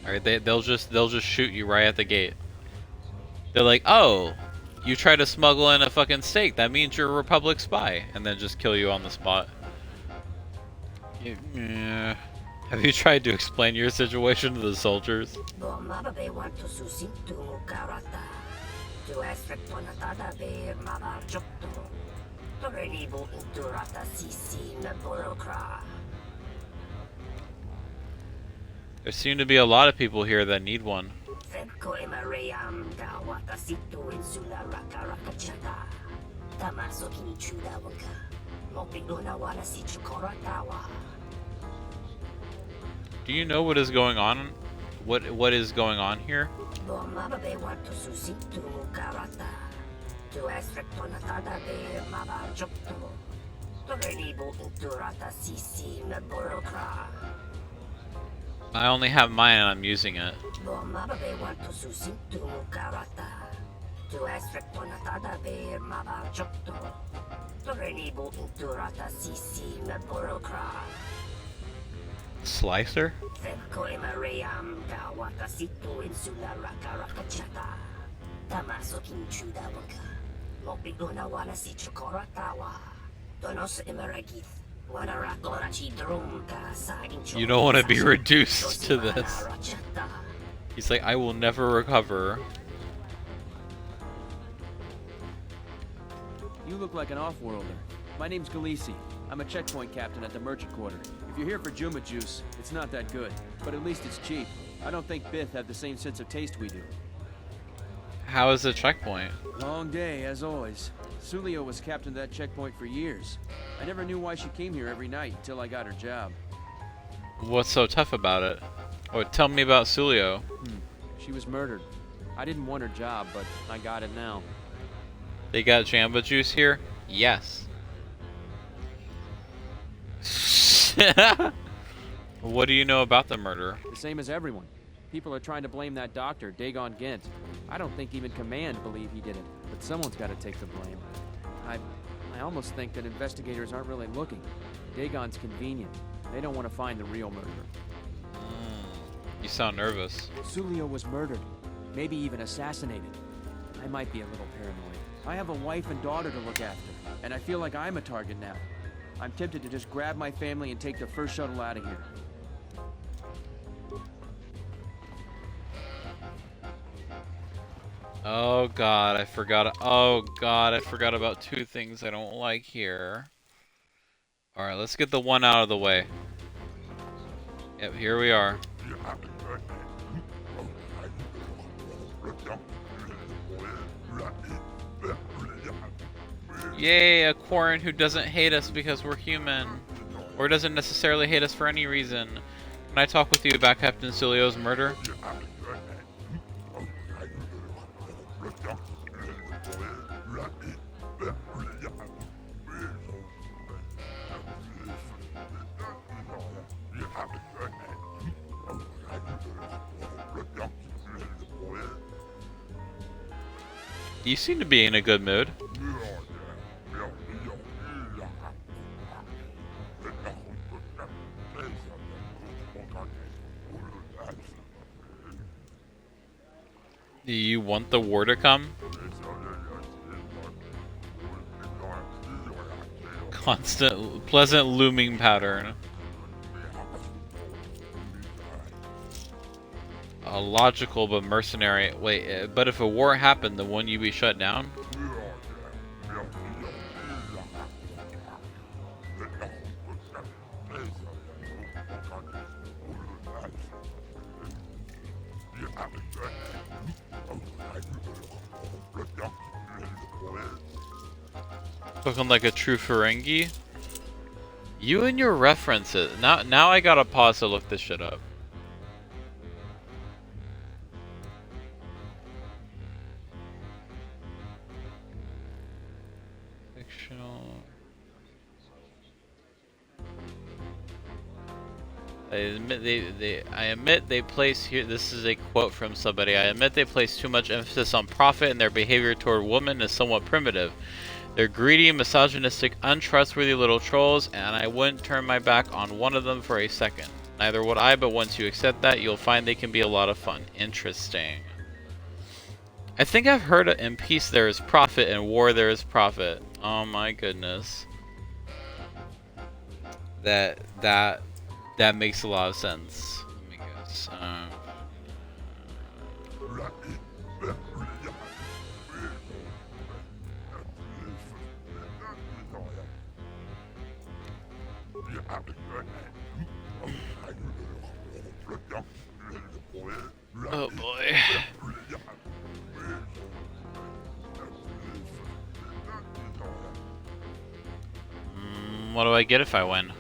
All right, they'll just shoot you right at the gate. They're like, oh, you try to smuggle in a fucking steak. That means you're a Republic spy, and then just kill you on the spot. Yeah. Have you tried to explain your situation to the soldiers? There seem to be a lot of people here that need one. Do you know what is going on? What is going on here? I only have mine and I'm using it. Slicer? You don't want to be reduced to this. He's like, I will never recover. You look like an off-worlder. My name's Galisi. I'm a checkpoint captain at the merchant quarter. If you're here for Juma juice, it's not that good, but at least it's cheap. I don't think Bith had the same sense of taste we do. How is the checkpoint? Long day, as always. Sulio was captain of that checkpoint for years. I never knew why she came here every night until I got her job. What's so tough about it? Oh, tell me about Sulio. She was murdered. I didn't want her job, but I got it now. They got Jamba Juice here? Yes. What do you know about the murder? The same as everyone. People are trying to blame that doctor, Dagon Gent. I don't think even Command believe he did it, but someone's got to take the blame. I almost think that investigators aren't really looking. Dagon's convenient. They don't want to find the real murderer. You sound nervous. Sulio was murdered, maybe even assassinated. I might be a little paranoid. I have a wife and daughter to look after, and I feel like I'm a target now. I'm tempted to just grab my family and take the first shuttle out of here. Oh god, I forgot. Oh god, I forgot about two things I don't like here. Alright, let's get the one out of the way. Yep, here we are. Yay, a Quarren who doesn't hate us because we're human. Or doesn't necessarily hate us for any reason. Can I talk with you about Captain Sulio's murder? You seem to be in a good mood. Do you want the war to come? Constant, pleasant looming pattern. A logical but mercenary. Wait, but if a war happened, then wouldn't you be shut down? Looking like a true Ferengi. You and your references. Now I gotta pause to look this shit up. Fictional. I admit they place here. This is a quote from somebody. I admit they place too much emphasis on profit, and their behavior toward women is somewhat primitive. They're greedy, misogynistic, untrustworthy little trolls, and I wouldn't turn my back on one of them for a second. Neither would I, but once you accept that, you'll find they can be a lot of fun. Interesting. I think I've heard in peace there is profit, in war there is profit. Oh my goodness. That makes a lot of sense. Let me guess. Oh boy. what do I get if I win?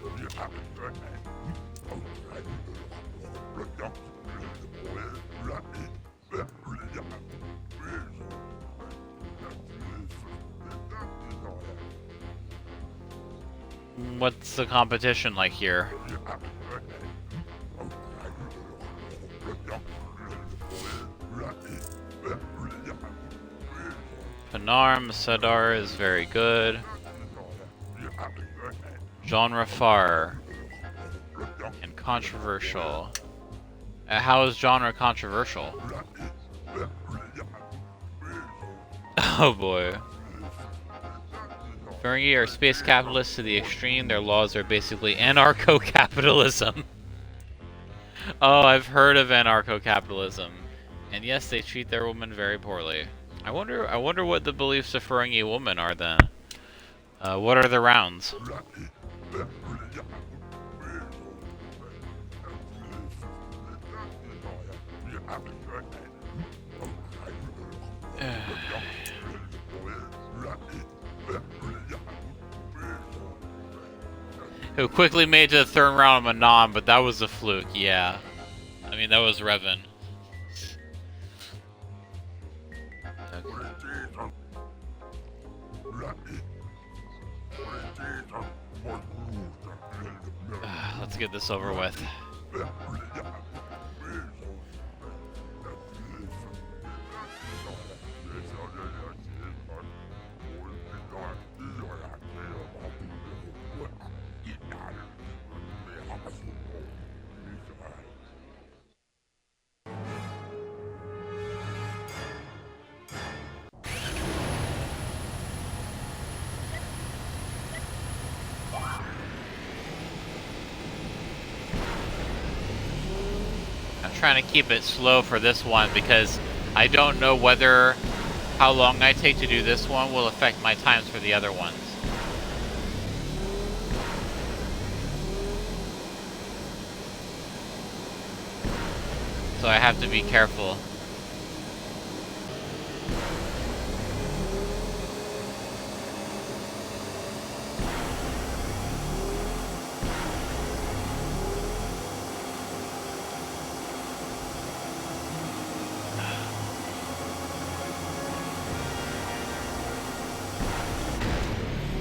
What's the competition like here? Panarm Sadar is very good. Jonra Far and controversial. How is genre controversial? Oh boy. Ferengi are space capitalists to the extreme. Their laws are basically anarcho-capitalism. Oh, I've heard of anarcho-capitalism. And yes, they treat their women very poorly. I wonder what the beliefs of Ferengi women are then. What are the rounds? Who quickly made it to the third round of Manon, but that was a fluke, yeah. I mean, that was Revan. Let's get this over with. Trying to keep it slow for this one because I don't know whether how long I take to do this one will affect my times for the other ones. So I have to be careful.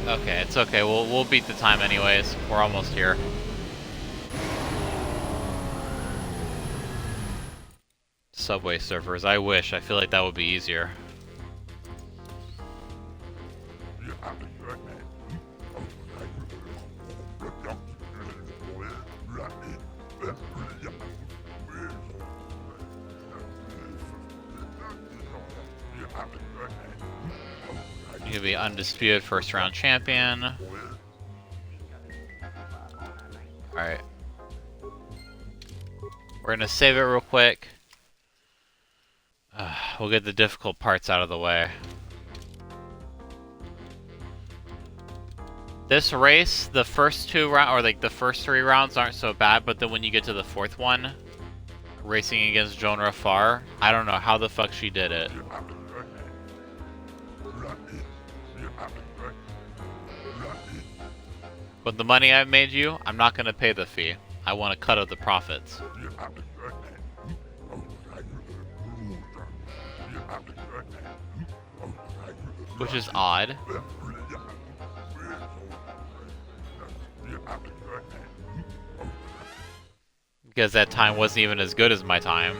Okay, it's okay. We'll beat the time anyways. We're almost here. Subway surfers. I wish. I feel like that would be easier. You could be undisputed first round champion. Alright. We're gonna save it real quick. We'll get the difficult parts out of the way. This race, the first two rounds, or like the first three rounds aren't so bad, but then when you get to the fourth one, racing against Jonra Far, I don't know how the fuck she did it. With the money I've made you, I'm not gonna pay the fee. I want a cut of the profits. Which is odd. Because that time wasn't even as good as my time.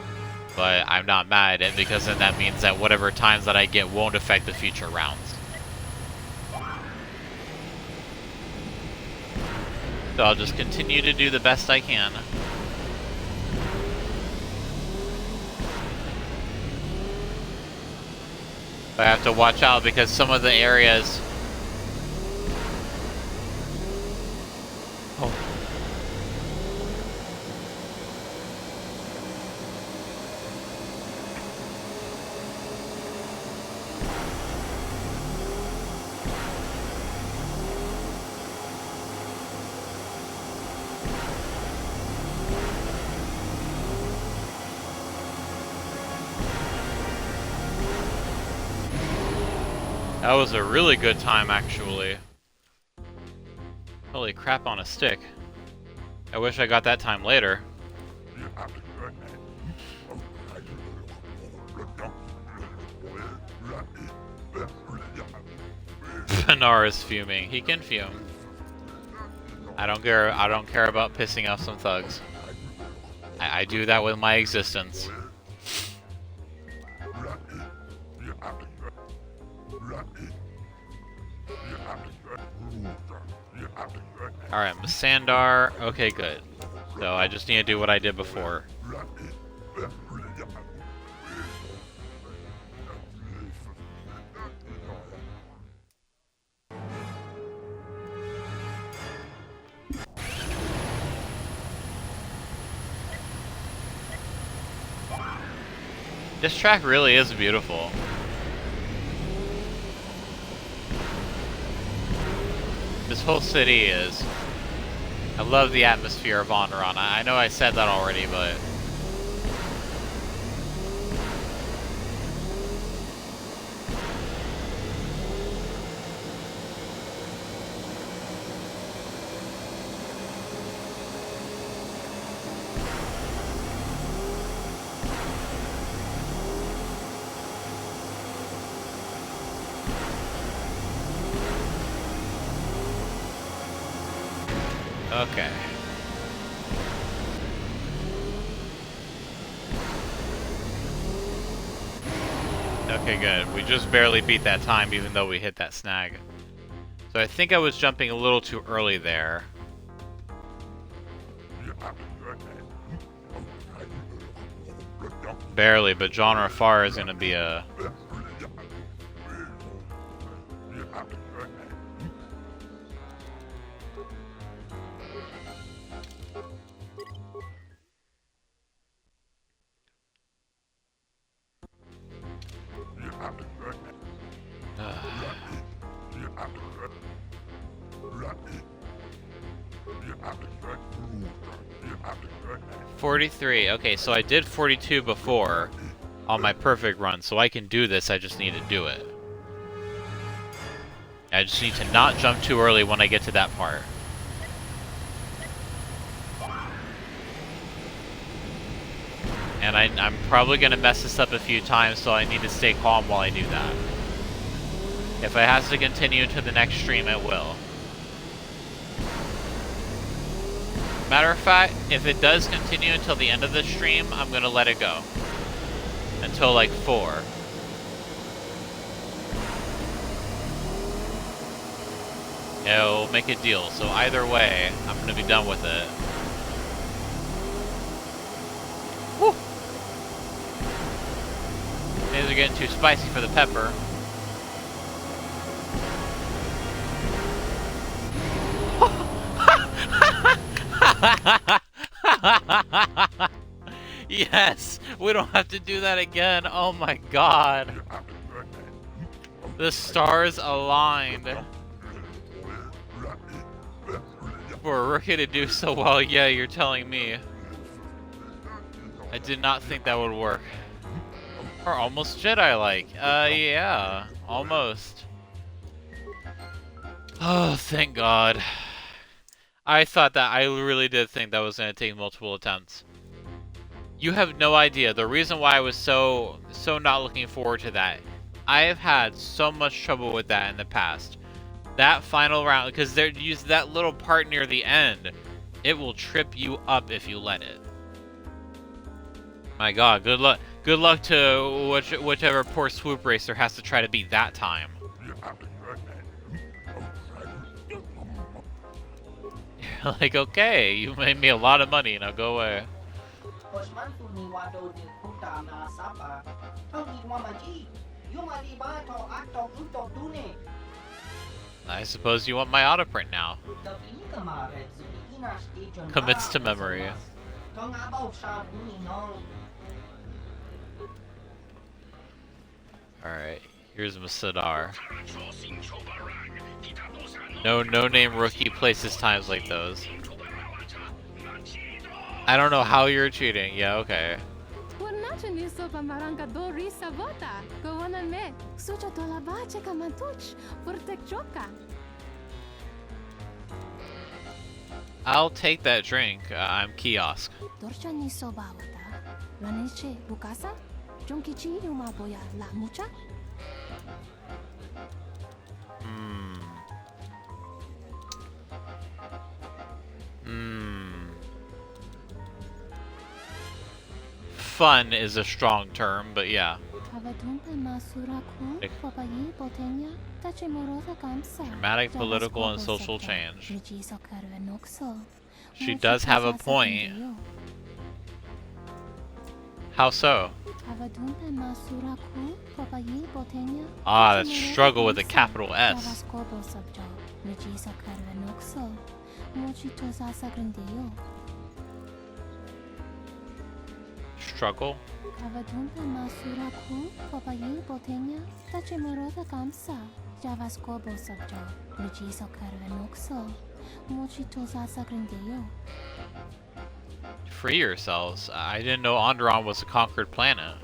But I'm not mad at it because then that means that whatever times that I get won't affect the future rounds. So I'll just continue to do the best I can. But I have to watch out because some of the areas... Oh. That was a really good time, actually. Holy crap on a stick. I wish I got that time later. Pinar is fuming. He can fume. I don't care about pissing off some thugs. I do that with my existence. Alright, Masandar. Okay, good. So I just need to do what I did before. This track really is beautiful. This whole city is. I love the atmosphere of Onderon. I know I said that already, but... Okay. Okay, good. We just barely beat that time even though we hit that snag. So I think I was jumping a little too early there. Barely, but Jonra Far is going to be a... $43. Okay, so I did 42 before on my perfect run, so I can do this. I just need to do it. I just need to not jump too early when I get to that part. And I'm probably going to mess this up a few times, so I need to stay calm while I do that. If it has to continue to the next stream, it will. Matter of fact, if it does continue until the end of the stream, I'm going to let it go. Until like 4. It'll make a deal, so either way, I'm going to be done with it. Woo! These are getting too spicy for the pepper. Yes! We don't have to do that again! Oh my god! The stars aligned. For a rookie to do so well, yeah, you're telling me. I did not think that would work. Or almost Jedi-like. Yeah. Almost. Oh, thank God. I really did think that was going to take multiple attempts. You have no idea. The reason why I was so not looking forward to that. I have had so much trouble with that in the past. That final round, because they use that little part near the end. It will trip you up if you let it. My God, good luck. Good luck to whichever poor swoop racer has to try to beat that time. Like, okay, you made me a lot of money, now go away. I suppose you want my auto print now. Commits to memory. Alright, here's Masandar. No-name rookie places times like those. I don't know how you're cheating. Yeah, okay. I'll take that drink. I'm kiosk. Dorchani sobawata. Raniche bukasa? Junkichi yuma boya la mucha? Fun is a strong term, but yeah. Dramatic political and social change. She does have a point. How so? Ah, that struggle with a capital S. Struggle? Free yourselves. I didn't know Onderon was a conquered planet.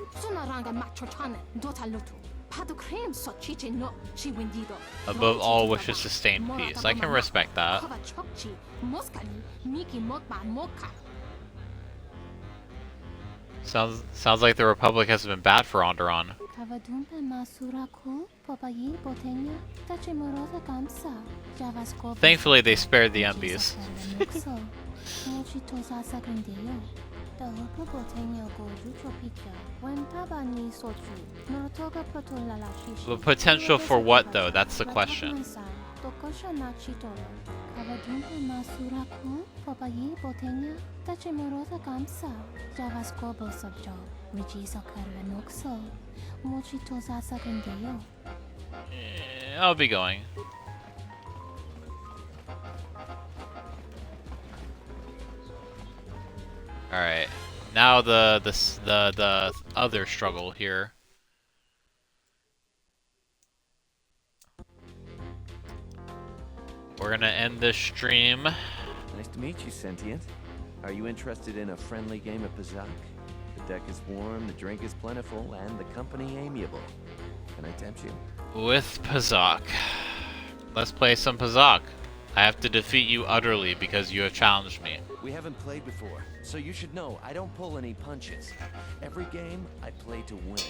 Above all, wish to sustain peace. I can respect that. Sounds like the Republic has been bad for Onderon. Thankfully, they spared the MBs. The potential for what, though? That's the question. I'll be going. All right, now the other struggle here. We're gonna end this stream. Nice to meet you, Sentient. Are you interested in a friendly game of Pazak? The deck is warm, the drink is plentiful, and the company amiable. Can I tempt you? With Pazak. Let's play some Pazak. I have to defeat you utterly because you have challenged me. We haven't played before, so you should know I don't pull any punches. Every game, I play to win.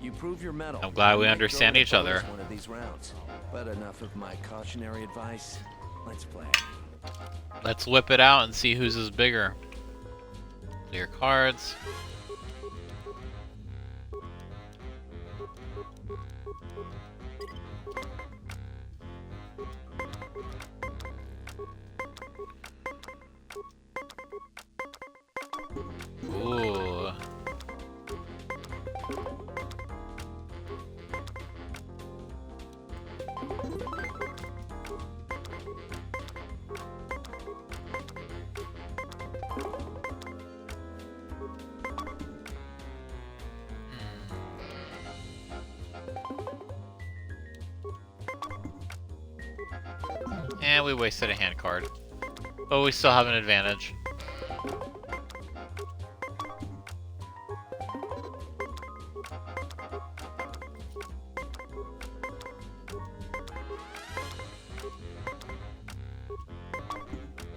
You prove your mettle. I'm glad we understand each other. One of these rounds. But enough of my cautionary advice. Let's play. Let's whip it out and see whose is bigger. Clear cards. Ooh. And we wasted a hand card. But we still have an advantage.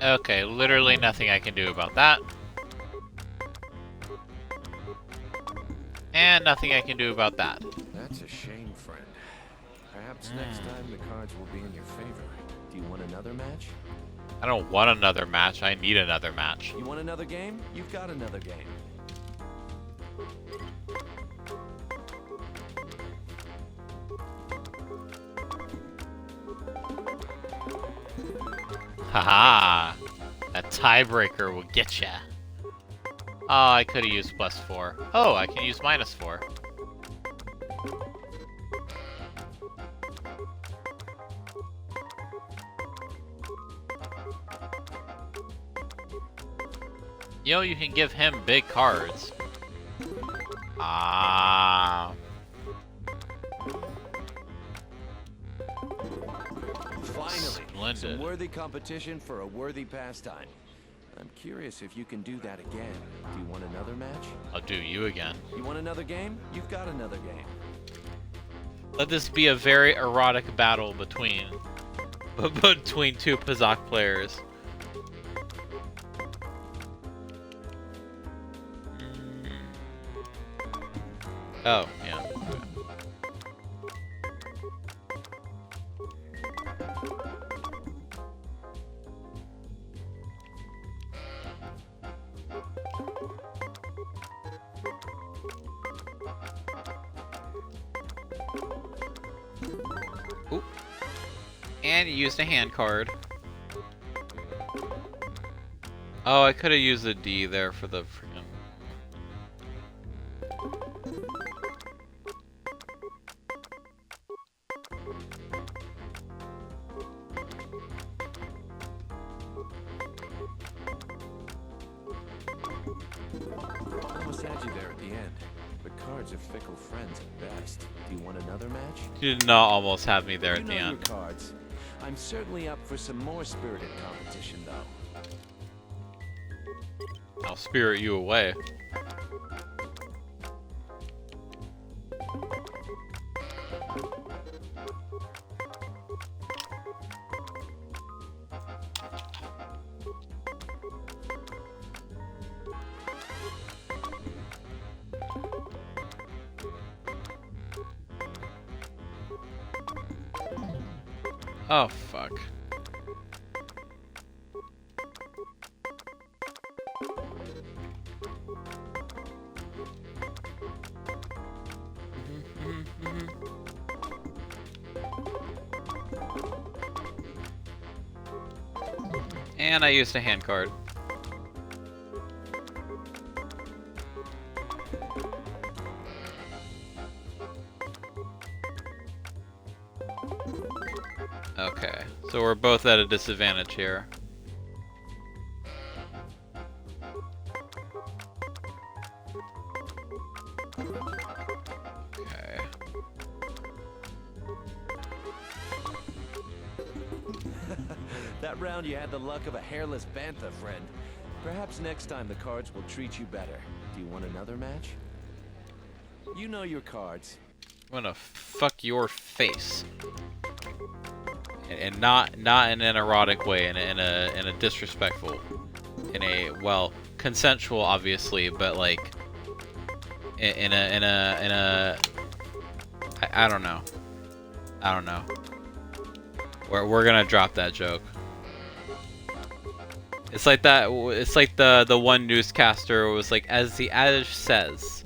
Okay, literally nothing I can do about that. And nothing I can do about that. That's a shame, friend. Perhaps next time the cards will be in your favor. Do you want another match? I don't want another match, I need another match. You want another game? You've got another game. Haha! A tiebreaker will get ya. Oh, I could have used +4. Oh, I can use -4. You know, you can give him big cards. Ah. Finally, some worthy competition for a worthy pastime. I'm curious if you can do that again. Do you want another match? I'll do you again. You want another game? You've got another game. Let this be a very erotic battle between two Pazak players. Oh, yeah. Ooh. And you used a hand card. Oh, I could have used a D there for the freaking... Almost had you there at the end, but cards are fickle friends at best. Do you want another match? You did not almost have me there You at the know your end. cards. I'm certainly up for some more spirited competition, though. I'll spirit you away. Oh, fuck. And I used a hand card. Okay, so we're both at a disadvantage here. Okay. That round you had the luck of a hairless bantha, friend. Perhaps next time the cards will treat you better. Do you want another match? You know your cards. I'm gonna fuck your face. And not in an erotic way, in a disrespectful, in a, well, consensual obviously, but like in a I don't know. I don't know. We're gonna drop that joke. It's like that. It's like the one newscaster was like, as the adage says,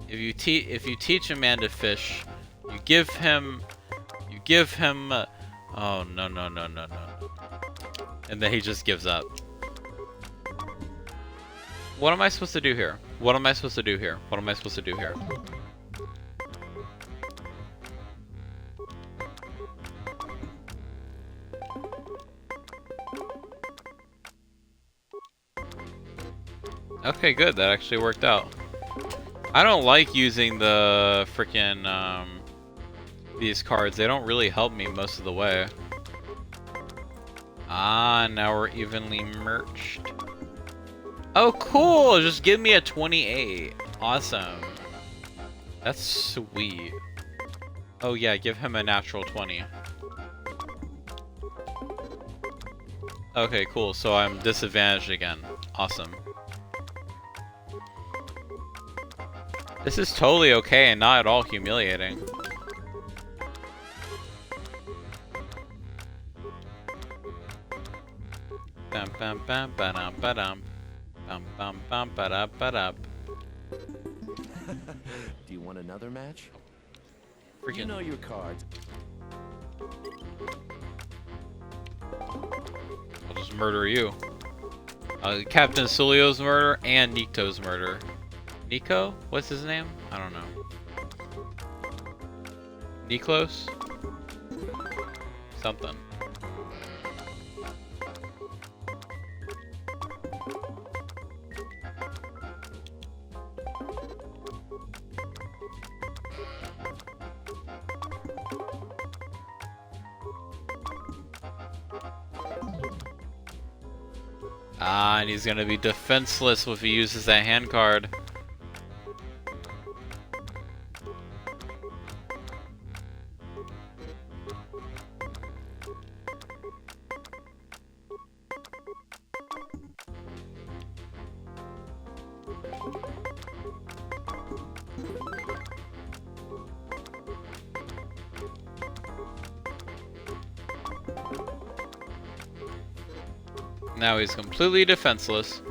if you teach a man to fish, you give him. Oh no. And then he just gives up. What am I supposed to do here? What am I supposed to do here? What am I supposed to do here? Okay, good. That actually worked out. I don't like using the frickin' these cards. They don't really help me most of the way. Ah, now we're evenly merged. Oh, cool! Just give me a 28. Awesome. That's sweet. Oh yeah, give him a natural 20. Okay, cool. So I'm disadvantaged again. Awesome. This is totally okay and not at all humiliating. Bam bam bam ba-dum ba-dum. Bum bum bum ba-da ba-da. Do you want another match? Freaking. You know your cards. I'll just murder you. Captain Sulio's murder and Nikto's murder. Nico? What's his name? I don't know. Niklos? Something. Ah, and he's gonna be defenseless if he uses that hand card. Now he's completely defenseless.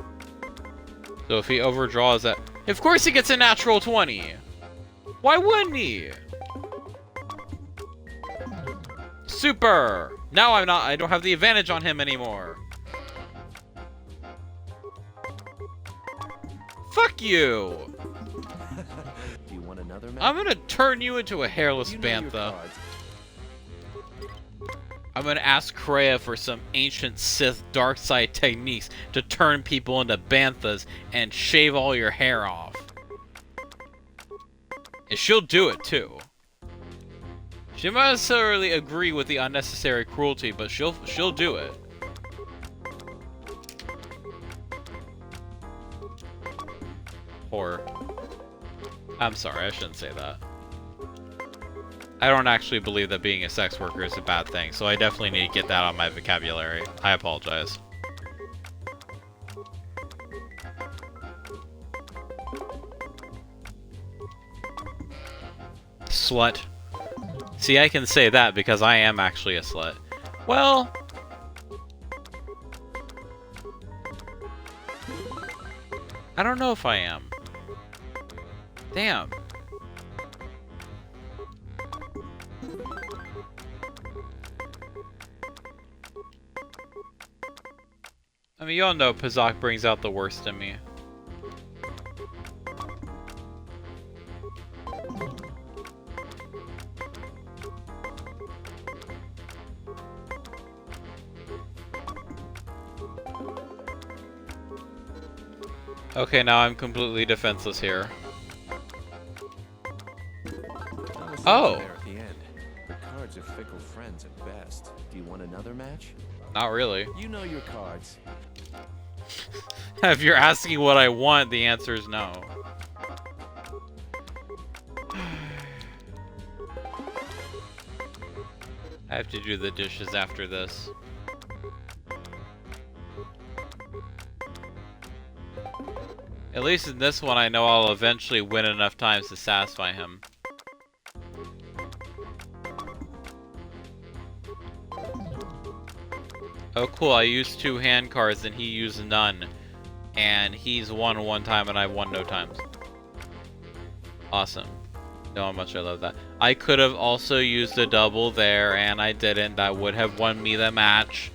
So if he overdraws that... Of course he gets a natural 20! Why wouldn't he? Super! Now I don't have the advantage on him anymore. Fuck you! Do you want another match? I'm gonna turn you into a hairless bantha. I'm gonna ask Kreia for some ancient Sith dark side techniques to turn people into banthas and shave all your hair off. And she'll do it too. She might not necessarily agree with the unnecessary cruelty, but she'll do it. Whore. I'm sorry, I shouldn't say that. I don't actually believe that being a sex worker is a bad thing, so I definitely need to get that on my vocabulary. I apologize. Slut. See, I can say that because I am actually a slut. Well... I don't know if I am. Damn. I mean, you all know Pazak brings out the worst in me. Okay, now I'm completely defenseless here. Oh! There at the end. The cards are fickle friends at best. Do you want another match? Not really. You know your cards. If you're asking what I want, the answer is no. I have to do the dishes after this. At least in this one, I know I'll eventually win enough times to satisfy him. Oh cool, I used 2 hand cards and he used none. And he's won 1 time and I won no times. Awesome. Know how much I love that. I could have also used a double there and I didn't. That would have won me the match.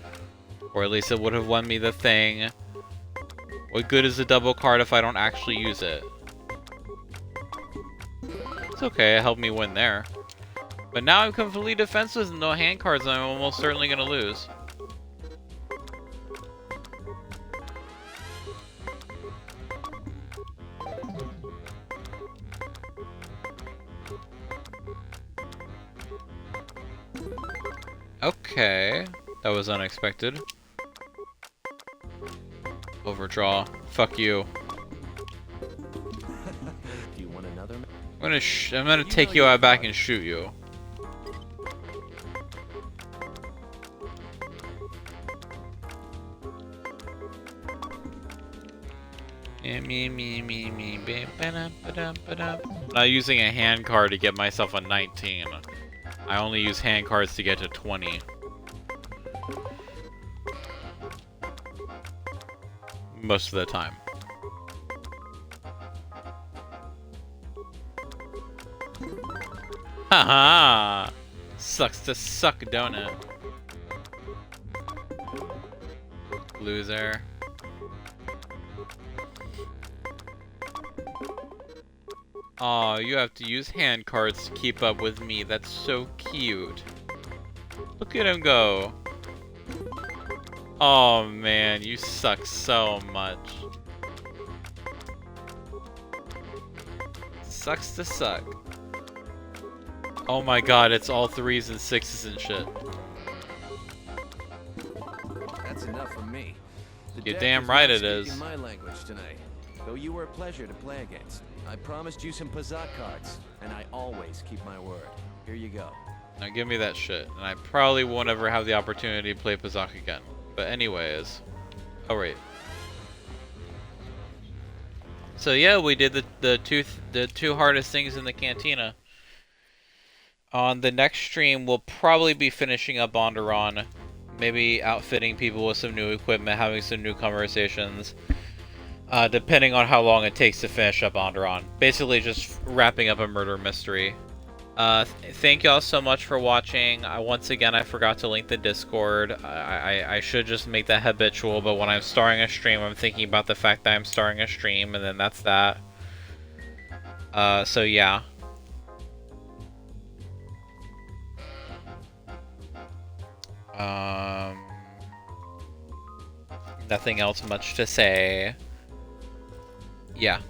Or at least it would have won me the thing. What good is a double card if I don't actually use it? It's okay, it helped me win there. But now I'm completely defenseless and no hand cards and I'm almost certainly gonna lose. Okay, that was unexpected. Overdraw. Fuck you. Do you want another? I'm gonna take you out back and shoot you. Not using a hand card to get myself a 19. I only use hand cards to get to 20. Most of the time. Haha! Sucks to suck, don't it? Loser. Aw, you have to use hand cards to keep up with me. That's so cute. Look at him go. Oh man, you suck so much. Sucks to suck. Oh my god, it's all 3s and 6s and shit. That's enough for me. You're damn right it is. My language tonight. Though you were a pleasure to play against. I promised you some Pazak cards, and I always keep my word. Here you go. Now give me that shit, and I probably won't ever have the opportunity to play Pazak again. But anyways, oh wait. So yeah, we did the two hardest things in the cantina. On the next stream, we'll probably be finishing up Onderon, maybe outfitting people with some new equipment, having some new conversations, depending on how long it takes to finish up Onderon. Basically just wrapping up a murder mystery. Thank y'all so much for watching. Once again, I forgot to link the Discord. I should just make that habitual, but when I'm starting a stream, I'm thinking about the fact that I'm starting a stream, and then that's that. So yeah. Nothing else much to say. Yeah.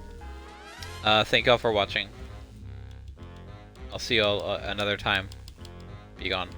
Thank y'all for watching. I'll see y'all another time. Be gone.